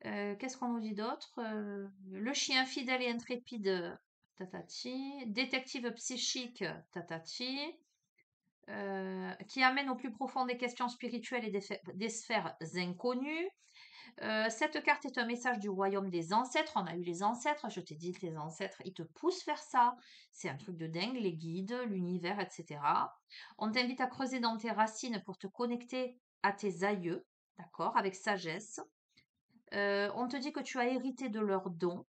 Qu'est-ce qu'on nous dit d'autre? Le chien fidèle et intrépide tatati. Détective psychique, tatati. Qui amène au plus profond des questions spirituelles et des sphères inconnues. Cette carte est un message du royaume des ancêtres. On a eu les ancêtres, je t'ai dit, tes ancêtres, ils te poussent vers ça. C'est un truc de dingue, les guides, l'univers, etc. On t'invite à creuser dans tes racines pour te connecter à tes aïeux, d'accord, avec sagesse. On te dit que tu as hérité de leurs dons.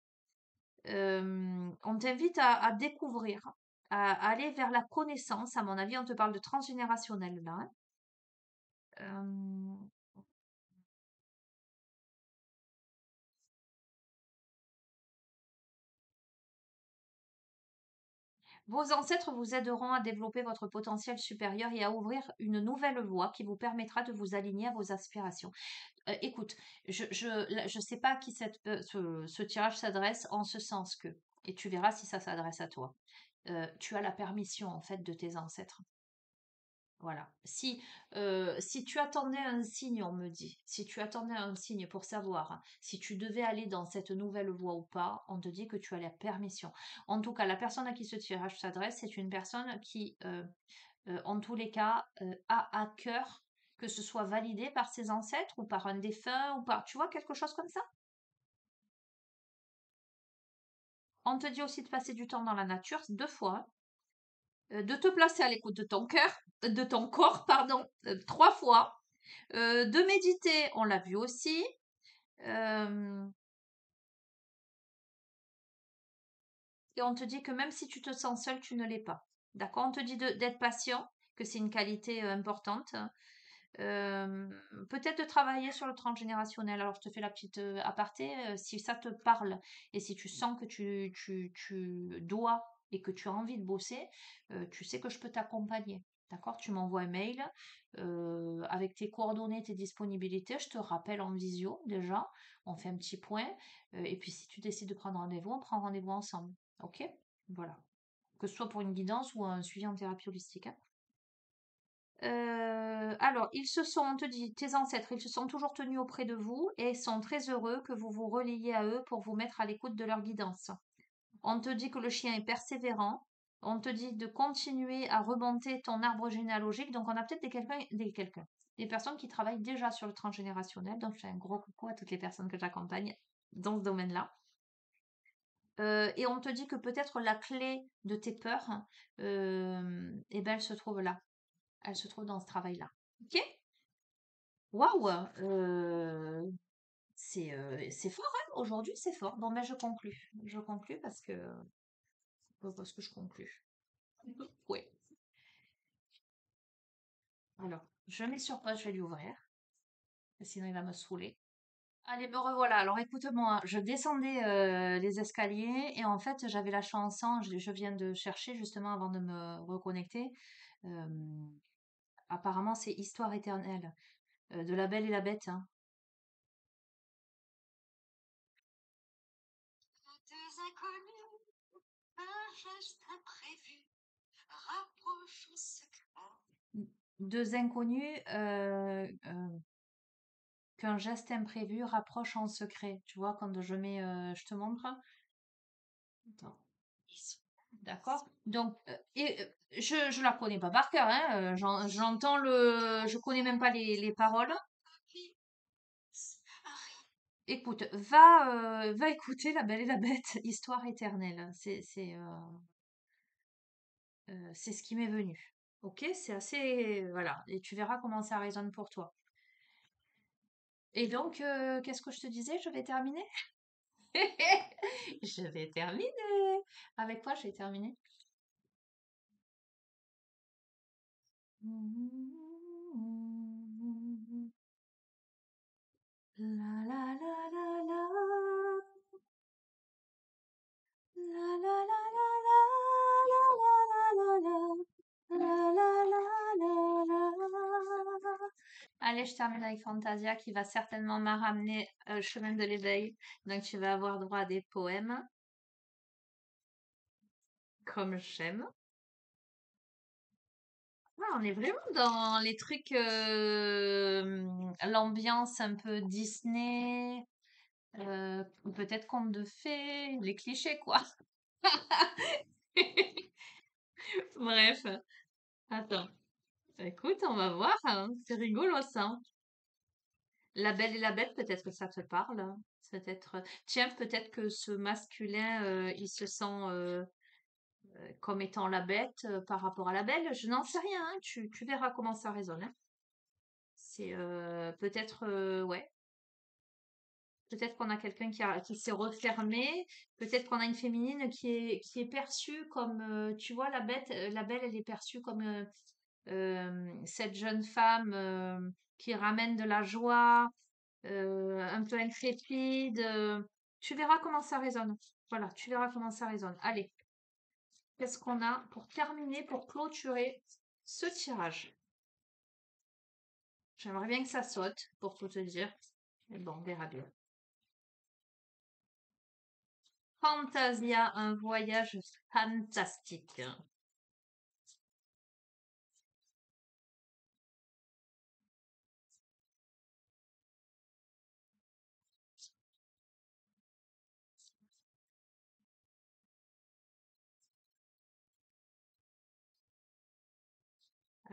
On t'invite à découvrir, à aller vers la connaissance. À mon avis, on te parle de transgénérationnel là, hein. Euh, Vos ancêtres vous aideront à développer votre potentiel supérieur et à ouvrir une nouvelle voie qui vous permettra de vous aligner à vos aspirations. Écoute, je sais pas à qui ce tirage s'adresse en ce sens que, et tu verras si ça s'adresse à toi. Tu as la permission en fait de tes ancêtres. Voilà. Si tu attendais un signe, on me dit, si tu attendais un signe pour savoir si tu devais aller dans cette nouvelle voie ou pas, on te dit que tu as la permission. En tout cas, la personne à qui ce tirage s'adresse, c'est une personne qui, en tous les cas, a à cœur que ce soit validé par ses ancêtres ou par un défunt ou par, tu vois, quelque chose comme ça. On te dit aussi de passer du temps dans la nature, 2 fois, hein. De te placer à l'écoute de ton cœur, de ton corps, pardon, 3 fois. De méditer, on l'a vu aussi. Euh, et on te dit que même si tu te sens seul, tu ne l'es pas. D'accord? On te dit d'être patient, que c'est une qualité importante. Euh, Peut-être de travailler sur le transgénérationnel. Alors, je te fais la petite aparté. Si ça te parle et si tu sens que tu dois et que tu as envie de bosser, tu sais que je peux t'accompagner. D'accord? Tu m'envoies un mail avec tes coordonnées, tes disponibilités. Je te rappelle en visio déjà. On fait un petit point. Et puis, si tu décides de prendre rendez-vous, on prend rendez-vous ensemble. Ok? Voilà. Que ce soit pour une guidance ou un suivi en thérapie holistique, hein. Alors, on te dit, tes ancêtres, ils se sont toujours tenus auprès de vous et sont très heureux que vous vous reliez à eux pour vous mettre à l'écoute de leur guidance. On te dit que le chien est persévérant. On te dit de continuer à remonter ton arbre généalogique. Donc, on a peut-être des personnes qui travaillent déjà sur le transgénérationnel. Donc, je fais un gros coucou à toutes les personnes que j'accompagne dans ce domaine-là. Et on te dit que peut-être la clé de tes peurs, eh ben, elle se trouve là. Elle se trouve dans ce travail-là. Ok? Waouh! C'est fort, hein? Aujourd'hui, c'est fort. Bon, ben, je conclus. Je conclus parce que je conclus. Oui. Alors, je mets sur pause, je vais lui ouvrir. Sinon, il va me saouler. Allez, me revoilà. Alors, écoute-moi, je descendais les escaliers et en fait, j'avais la chanson. Je viens de chercher justement avant de me reconnecter. Euh, Apparemment, c'est Histoire éternelle de La Belle et la Bête, hein. Deux inconnus, un geste imprévu, rapproche en secret. Deux inconnus qu'un geste imprévu rapproche en secret. Tu vois, quand je mets, je te montre. Attends. D'accord? Donc, je la connais pas par cœur, hein. J'entends je connais même pas les paroles. Écoute, va écouter La Belle et la Bête, Histoire éternelle. C'est ce qui m'est venu. Ok? C'est assez, voilà. Et tu verras comment ça résonne pour toi. Et donc, qu'est-ce que je te disais? Je vais terminer? Je vais terminer. Avec quoi je vais terminer? La la la la la. La la la la la. La la la la la. La la la la la. Allez, je termine avec Fantasia qui va certainement me ramener au chemin de l'éveil. Donc, tu vas avoir droit à des poèmes, comme j'aime. Ouais, on est vraiment dans les trucs, l'ambiance un peu Disney, ou peut-être conte de fées, les clichés, quoi. Bref, attends. Écoute, on va voir, hein. C'est rigolo ça. La Belle et la Bête, peut-être que ça te parle, hein. Peut-être, tiens, peut-être que ce masculin, il se sent comme étant la bête par rapport à la belle. Je n'en sais rien, hein. Tu verras comment ça résonne, hein. C'est peut-être, ouais, peut-être qu'on a quelqu'un qui s'est refermé, peut-être qu'on a une féminine qui est perçue comme, tu vois, la bête, la belle, elle est perçue comme cette jeune femme qui ramène de la joie, un peu intrépide. Tu verras comment ça résonne. Voilà, tu verras comment ça résonne. Allez, qu'est-ce qu'on a pour terminer, pour clôturer ce tirage? J'aimerais bien que ça saute, pour tout te dire. Mais bon, on verra bien. Fantasia, un voyage fantastique.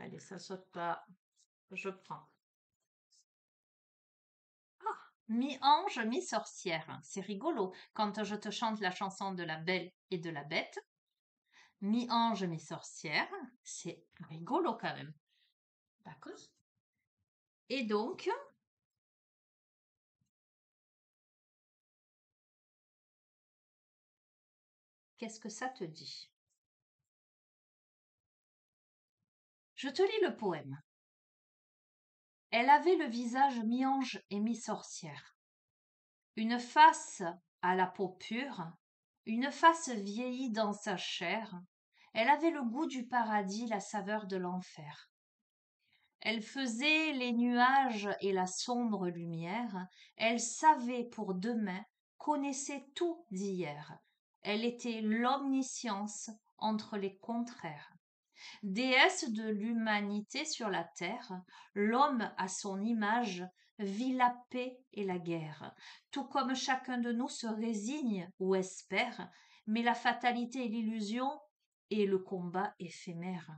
Allez, ça saute pas. Je prends. Ah, mi-ange, mi-sorcière. C'est rigolo. Quand je te chante la chanson de la Belle et de la Bête, mi-ange, mi-sorcière, c'est rigolo quand même. D'accord? Et donc, qu'est-ce que ça te dit? Je te lis le poème. Elle avait le visage mi-ange et mi-sorcière. Une face à la peau pure, une face vieillie dans sa chair. Elle avait le goût du paradis, la saveur de l'enfer. Elle faisait les nuages et la sombre lumière. Elle savait pour demain, connaissait tout d'hier. Elle était l'omniscience entre les contraires. Déesse de l'humanité sur la terre, l'homme à son image vit la paix et la guerre, tout comme chacun de nous se résigne ou espère, mais la fatalité et l'illusion et le combat éphémère.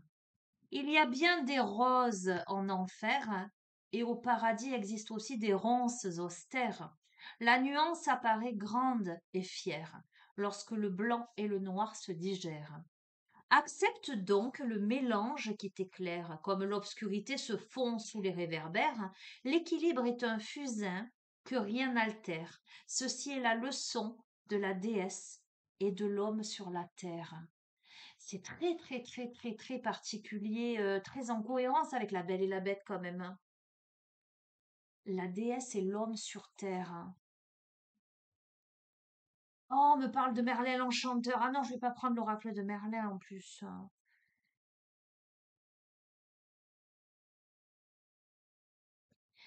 Il y a bien des roses en enfer, et au paradis existent aussi des ronces austères. La nuance apparaît grande et fière, lorsque le blanc et le noir se digèrent. Accepte donc le mélange qui t'éclaire, comme l'obscurité se fond sous les réverbères, l'équilibre est un fusain que rien n'altère. Ceci est la leçon de la déesse et de l'homme sur la terre. C'est très, très, très, très, très particulier, très en cohérence avec la Belle et la Bête quand même, hein. La déesse et l'homme sur terre, hein. Oh, on me parle de Merlin l'Enchanteur. Ah non, je vais pas prendre l'oracle de Merlin en plus, hein.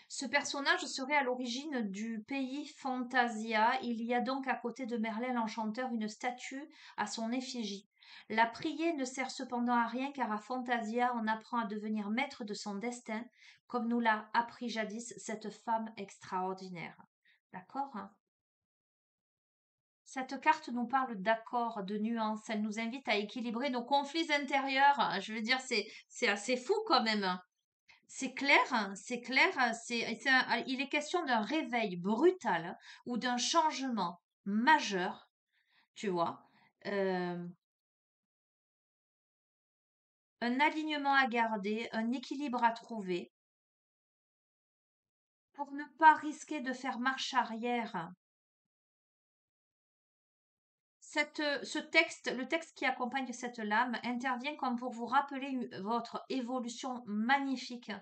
Ce personnage serait à l'origine du pays Fantasia. Il y a donc à côté de Merlin l'Enchanteur une statue à son effigie. La prier ne sert cependant à rien car à Fantasia on apprend à devenir maître de son destin, comme nous l'a appris jadis cette femme extraordinaire. D'accord, hein? Cette carte nous parle d'accords, de nuances. Elle nous invite à équilibrer nos conflits intérieurs. Je veux dire, c'est assez fou quand même, hein. C'est clair, hein, c'est clair, hein, il est question d'un réveil brutal, hein, ou d'un changement majeur, tu vois, euh, un alignement à garder, un équilibre à trouver pour ne pas risquer de faire marche arrière. Ce texte, le texte qui accompagne cette lame, intervient comme pour vous rappeler votre évolution magnifique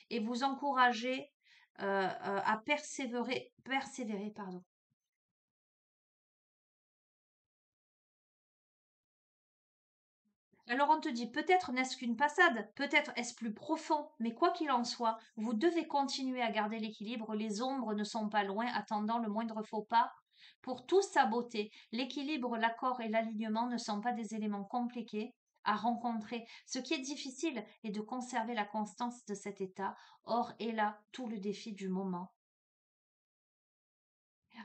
et vous encourager à persévérer, pardon. Alors on te dit, peut-être n'est-ce qu'une passade, peut-être est-ce plus profond, mais quoi qu'il en soit, vous devez continuer à garder l'équilibre, les ombres ne sont pas loin, attendant le moindre faux pas. Pour toute sa beauté, l'équilibre, l'accord et l'alignement ne sont pas des éléments compliqués à rencontrer. Ce qui est difficile est de conserver la constance de cet état. Or est là tout le défi du moment.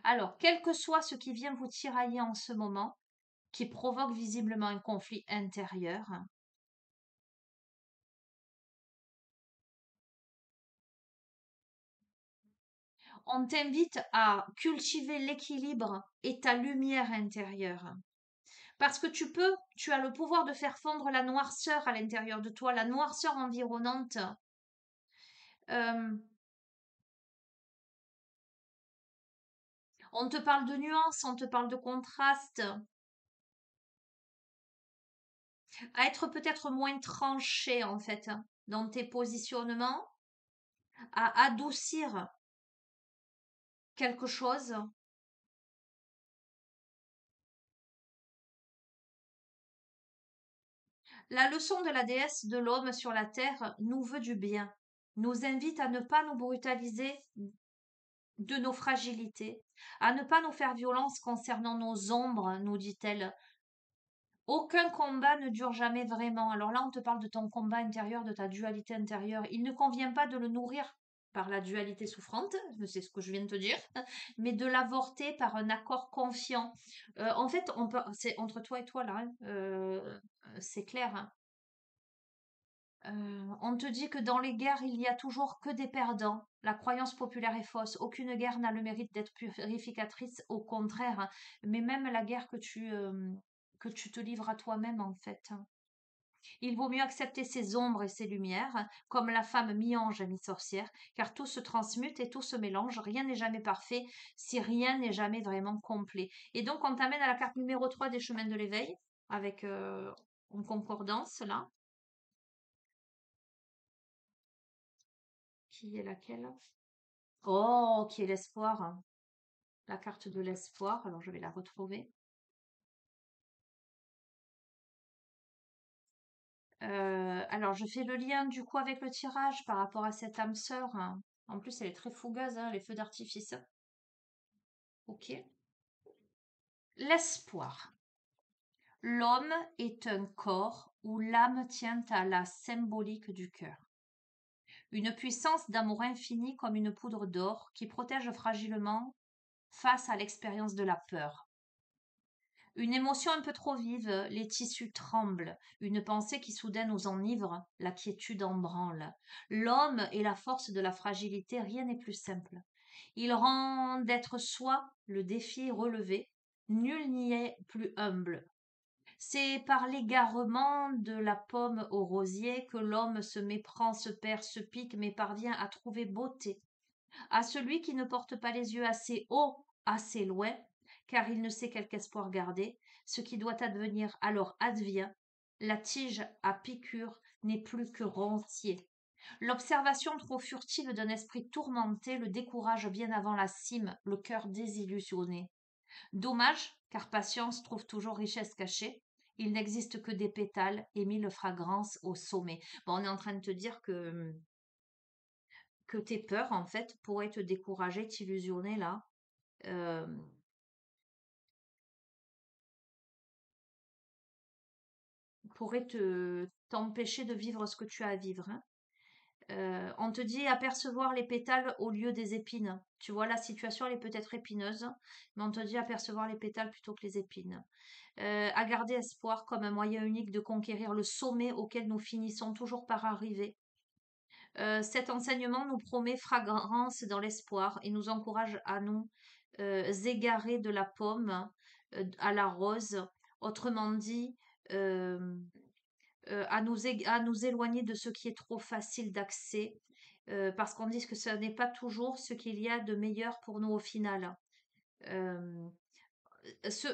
Alors, quel que soit ce qui vient vous tirailler en ce moment, qui provoque visiblement un conflit intérieur. On t'invite à cultiver l'équilibre et ta lumière intérieure. Parce que tu as le pouvoir de faire fondre la noirceur à l'intérieur de toi, la noirceur environnante. Euh, on te parle de nuances, on te parle de contraste, à être peut-être moins tranché en fait dans tes positionnements, à adoucir quelque chose. La leçon de la déesse de l'homme sur la terre nous veut du bien, nous invite à ne pas nous brutaliser de nos fragilités, à ne pas nous faire violence concernant nos ombres, nous dit-elle. Aucun combat ne dure jamais vraiment. Alors là, on te parle de ton combat intérieur, de ta dualité intérieure. Il ne convient pas de le nourrir par la dualité souffrante, c'est ce que je viens de te dire, mais de l'avorter par un accord confiant. En fait, c'est entre toi et toi là, hein, c'est clair, hein. On te dit que dans les guerres, il y a toujours que des perdants. La croyance populaire est fausse. Aucune guerre n'a le mérite d'être purificatrice, au contraire, hein. Mais même la guerre que tu te livres à toi-même, en fait, hein. Il vaut mieux accepter ses ombres et ses lumières, hein, comme la femme mi-ange et mi-sorcière, car tout se transmute et tout se mélange. Rien n'est jamais parfait si rien n'est jamais vraiment complet. Et donc, on t'amène à la carte numéro 3 des chemins de l'éveil, avec en concordance, là, qui est laquelle? Oh, qui est l'espoir, hein. La carte de l'espoir. Alors, je vais la retrouver. Alors, je fais le lien du coup avec le tirage par rapport à cette âme sœur, hein. En plus, elle est très fougaze, hein, les feux d'artifice. Ok. L'espoir. L'homme est un corps où l'âme tient à la symbolique du cœur. Une puissance d'amour infini comme une poudre d'or qui protège fragilement face à l'expérience de la peur. Une émotion un peu trop vive, les tissus tremblent, une pensée qui soudain nous enivre, la quiétude en branle. L'homme est la force de la fragilité, rien n'est plus simple. Il rend d'être soi le défi relevé, nul n'y est plus humble. C'est par l'égarement de la pomme au rosier que l'homme se méprend, se perd, se pique, mais parvient à trouver beauté. À celui qui ne porte pas les yeux assez haut, assez loin, car il ne sait quelque espoir garder, ce qui doit advenir alors advient. La tige à piqûre n'est plus que rentier. L'observation trop furtive d'un esprit tourmenté le décourage bien avant la cime, le cœur désillusionné. Dommage, car patience trouve toujours richesse cachée. Il n'existe que des pétales et mille fragrances au sommet. Bon, on est en train de te dire que tes peurs, en fait, pourraient te décourager, t'illusionner là, euh, pourraient t'empêcher de vivre ce que tu as à vivre, hein. On te dit apercevoir les pétales au lieu des épines. Tu vois, la situation, elle est peut-être épineuse, mais on te dit apercevoir les pétales plutôt que les épines. À garder espoir comme un moyen unique de conquérir le sommet auquel nous finissons toujours par arriver. Cet enseignement nous promet fragrance dans l'espoir et nous encourage à nous égarer de la pomme à la rose. Autrement dit, euh, à nous éloigner de ce qui est trop facile d'accès, parce qu'on dit que ce n'est pas toujours ce qu'il y a de meilleur pour nous au final. Euh,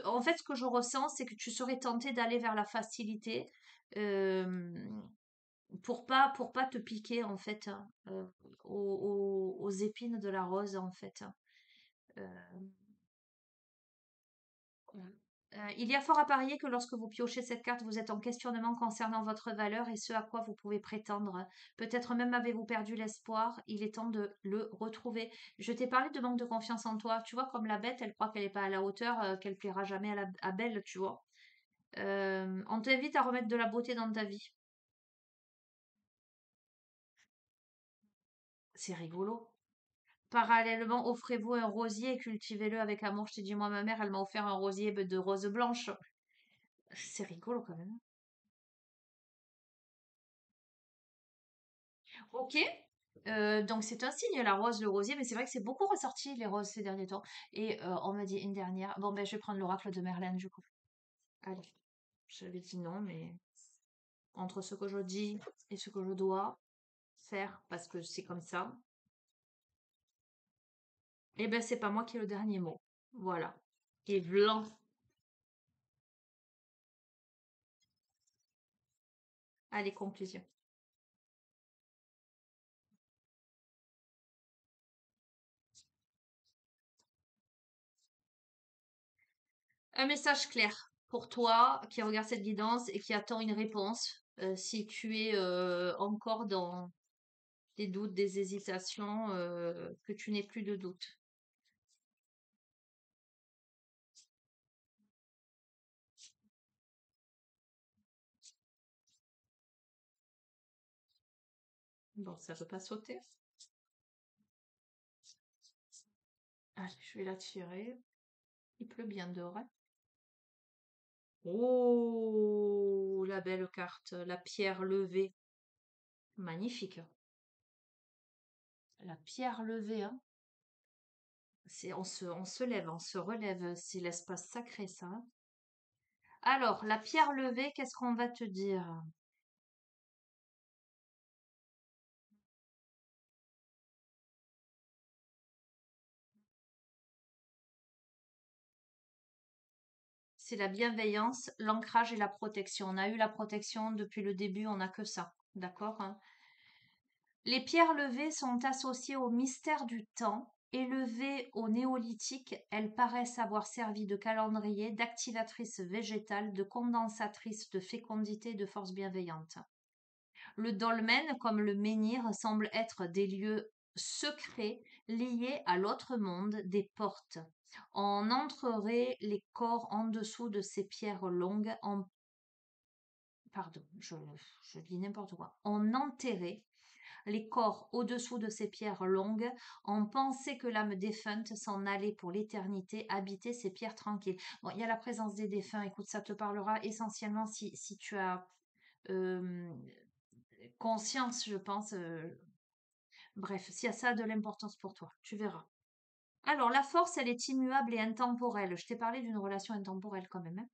En fait, ce que je ressens, c'est que tu serais tenté d'aller vers la facilité euh, pour pas te piquer en fait, hein, aux épines de la rose en fait, hein. Euh, il y a fort à parier que lorsque vous piochez cette carte, vous êtes en questionnement concernant votre valeur et ce à quoi vous pouvez prétendre. Peut-être même avez-vous perdu l'espoir. Il est temps de le retrouver. Je t'ai parlé de manque de confiance en toi. Tu vois, comme la bête, elle croit qu'elle n'est pas à la hauteur, qu'elle plaira jamais à Belle, tu vois. On t'invite à remettre de la beauté dans ta vie. C'est rigolo. Parallèlement, offrez-vous un rosier et cultivez-le avec amour. Je t'ai dit, moi, ma mère, elle m'a offert un rosier de rose blanche. C'est rigolo quand même. Ok. Donc c'est un signe, la rose, le rosier, mais c'est vrai que c'est beaucoup ressorti les roses ces derniers temps. Et on m'a dit une dernière. Bon, ben je vais prendre l'oracle de Merlin du coup. Allez, j'avais dit non, mais entre ce que je dis et ce que je dois faire, parce que c'est comme ça, eh ben c'est pas moi qui ai le dernier mot. Voilà. Et blanc. Allez, conclusion. Un message clair pour toi qui regarde cette guidance et qui attend une réponse. Si tu es encore dans des doutes, des hésitations, que tu n'aies plus de doutes. Bon, ça ne veut pas sauter. Allez, je vais la tirer. Il pleut bien dehors, hein. Oh, la belle carte, la pierre levée. Magnifique. La pierre levée, hein. On se lève, on se relève. C'est l'espace sacré, ça, hein. Alors, la pierre levée, qu'est-ce qu'on va te dire? C'est la bienveillance, l'ancrage et la protection. On a eu la protection depuis le début, on n'a que ça. D'accord, hein. Les pierres levées sont associées au mystère du temps. Élevées au néolithique, elles paraissent avoir servi de calendrier, d'activatrice végétale, de condensatrice de fécondité et de force bienveillante. Le dolmen, comme le menhir, semble être des lieux secrets liés à l'autre monde, des portes. On entrerait les corps en dessous de ces pierres longues en... Pardon, je dis n'importe quoi. On enterrait les corps au-dessous de ces pierres longues, on pensait que l'âme défunte s'en allait pour l'éternité habiter ces pierres tranquilles. Bon, il y a la présence des défunts, écoute, ça te parlera essentiellement si tu as euh, conscience, je pense. Bref, si ça a de l'importance pour toi, tu verras. Alors, la force, elle est immuable et intemporelle. Je t'ai parlé d'une relation intemporelle quand même, hein.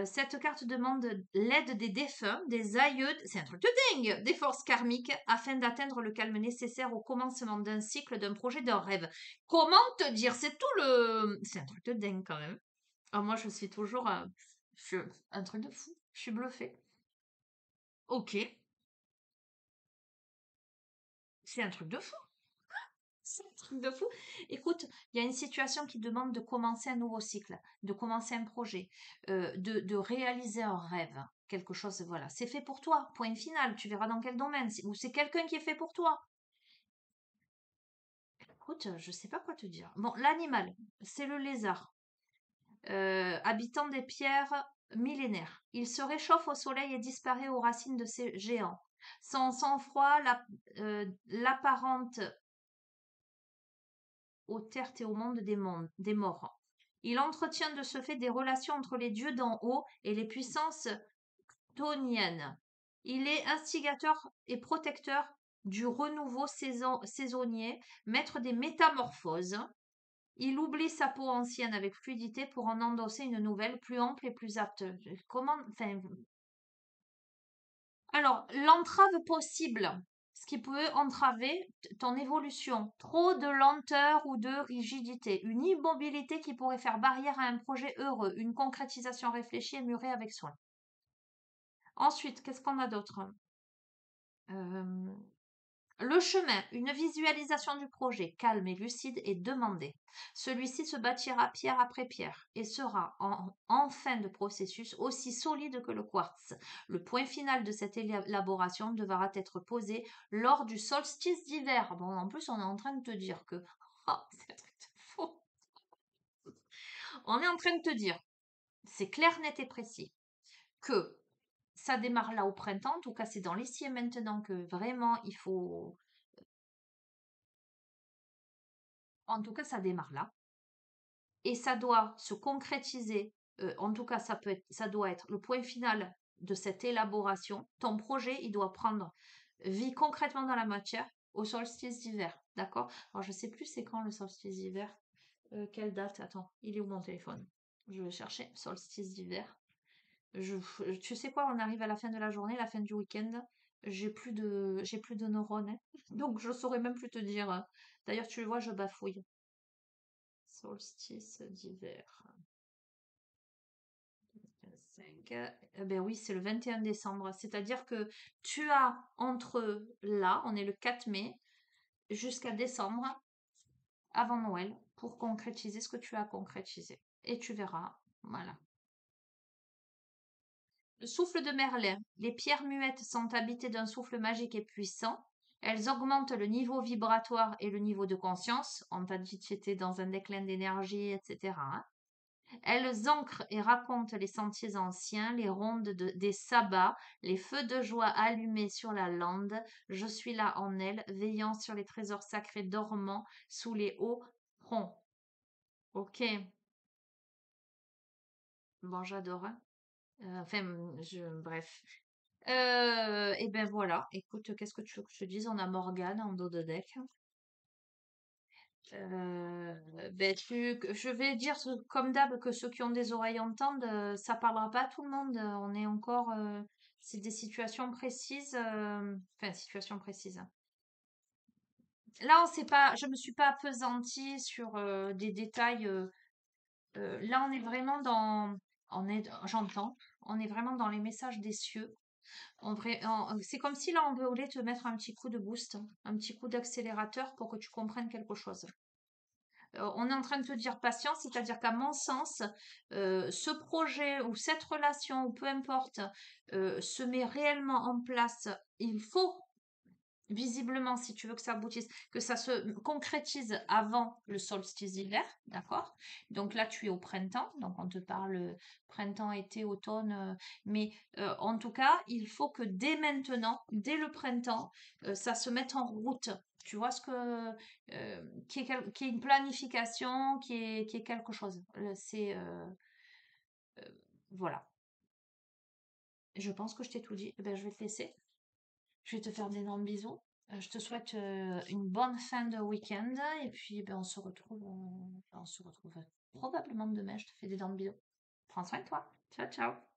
Cette carte demande l'aide des défunts, des aïeux, c'est un truc de dingue, des forces karmiques, afin d'atteindre le calme nécessaire au commencement d'un cycle, d'un projet, d'un rêve. Comment te dire? C'est tout le... C'est un truc de dingue quand même. Ah, moi, je suis toujours... un truc de fou. Je suis bluffée. Ok, c'est un truc de fou. C'est un truc de fou. Écoute, il y a une situation qui demande de commencer un nouveau cycle, de commencer un projet, de réaliser un rêve, quelque chose, voilà. C'est fait pour toi, point final. Tu verras dans quel domaine. Ou c'est quelqu'un qui est fait pour toi. Écoute, je sais pas quoi te dire. Bon, l'animal, c'est le lézard, habitant des pierres millénaires. Il se réchauffe au soleil et disparaît aux racines de ces géants. Son sang-froid l'apparente aux terres et au monde des morts. Il entretient de ce fait des relations entre les dieux d'en haut et les puissances chthoniennes. Il est instigateur et protecteur du renouveau saisonnier, maître des métamorphoses. Il oublie sa peau ancienne avec fluidité pour en endosser une nouvelle plus ample et plus apte. Comment, enfin, alors, l'entrave possible, ce qui peut entraver ton évolution, trop de lenteur ou de rigidité, une immobilité qui pourrait faire barrière à un projet heureux, une concrétisation réfléchie et mûrée avec soin. Ensuite, qu'est-ce qu'on a d'autre? Euh, Le chemin, une visualisation du projet, calme et lucide, est demandée. Celui-ci se bâtira pierre après pierre et sera en fin de processus aussi solide que le quartz. Le point final de cette élaboration devra être posé lors du solstice d'hiver. Bon, en plus, on est en train de te dire que... Oh, c'est un truc de fou. On est en train de te dire, c'est clair, net et précis, que ça démarre là au printemps. En tout cas, c'est dans l'ici et maintenant que vraiment il faut... En tout cas, ça démarre là. Et ça doit se concrétiser en tout cas, ça doit être le point final de cette élaboration. Ton projet, il doit prendre vie concrètement dans la matière au solstice d'hiver. D'accord? Alors, je sais plus c'est quand le solstice d'hiver. Quelle date? Attends, il est où mon téléphone? Je vais chercher solstice d'hiver. Tu sais quoi, on arrive à la fin de la journée, la fin du week-end. J'ai plus de neurones, hein. Donc je saurais même plus te dire. D'ailleurs, tu le vois, je bafouille. Solstice d'hiver. 5. Ben oui, c'est le 21 décembre. C'est-à-dire que tu as entre là, on est le 4 mai, jusqu'à décembre, avant Noël, pour concrétiser ce que tu as concrétisé. Et tu verras. Voilà. Le souffle de Merlin. Les pierres muettes sont habitées d'un souffle magique et puissant. Elles augmentent le niveau vibratoire et le niveau de conscience. On t'a dit que tu étais dans un déclin d'énergie, etc., hein. Elles ancrent et racontent les sentiers anciens, les rondes des sabbats, les feux de joie allumés sur la lande. Je suis là en elles, veillant sur les trésors sacrés dormants sous les hauts troncs. Ok, bon, j'adore, hein. Enfin, bref. Et ben voilà, écoute, qu'est-ce que tu veux que je te dise? On a Morgane en dos de deck. Ben je vais dire comme d'hab que ceux qui ont des oreilles entendent, ça parlera pas à tout le monde. On est encore, c'est des situations précises, enfin situations précises. Là, on sait pas, je me suis pas appesantie sur des détails. Là, on est vraiment j'entends, on est vraiment dans les messages des cieux. C'est comme si là, on voulait te mettre un petit coup de boost, un petit coup d'accélérateur pour que tu comprennes quelque chose. On est en train de te dire patience, c'est-à-dire qu'à mon sens, ce projet ou cette relation, ou peu importe, se met réellement en place. Il faut, visiblement, si tu veux que ça aboutisse, que ça se concrétise avant le solstice d'hiver, d'accord? Donc là, tu es au printemps, donc on te parle printemps, été, automne, mais en tout cas, il faut que dès maintenant, dès le printemps, ça se mette en route. Tu vois ce que qui est une planification, qui est quelque chose. Voilà. Je pense que je t'ai tout dit. Eh ben, je vais te laisser. Je vais te faire d'énormes bisous. Je te souhaite une bonne fin de week-end et puis ben, on se retrouve probablement demain. Je te fais d'énormes bisous. Prends soin de toi. Ciao, ciao.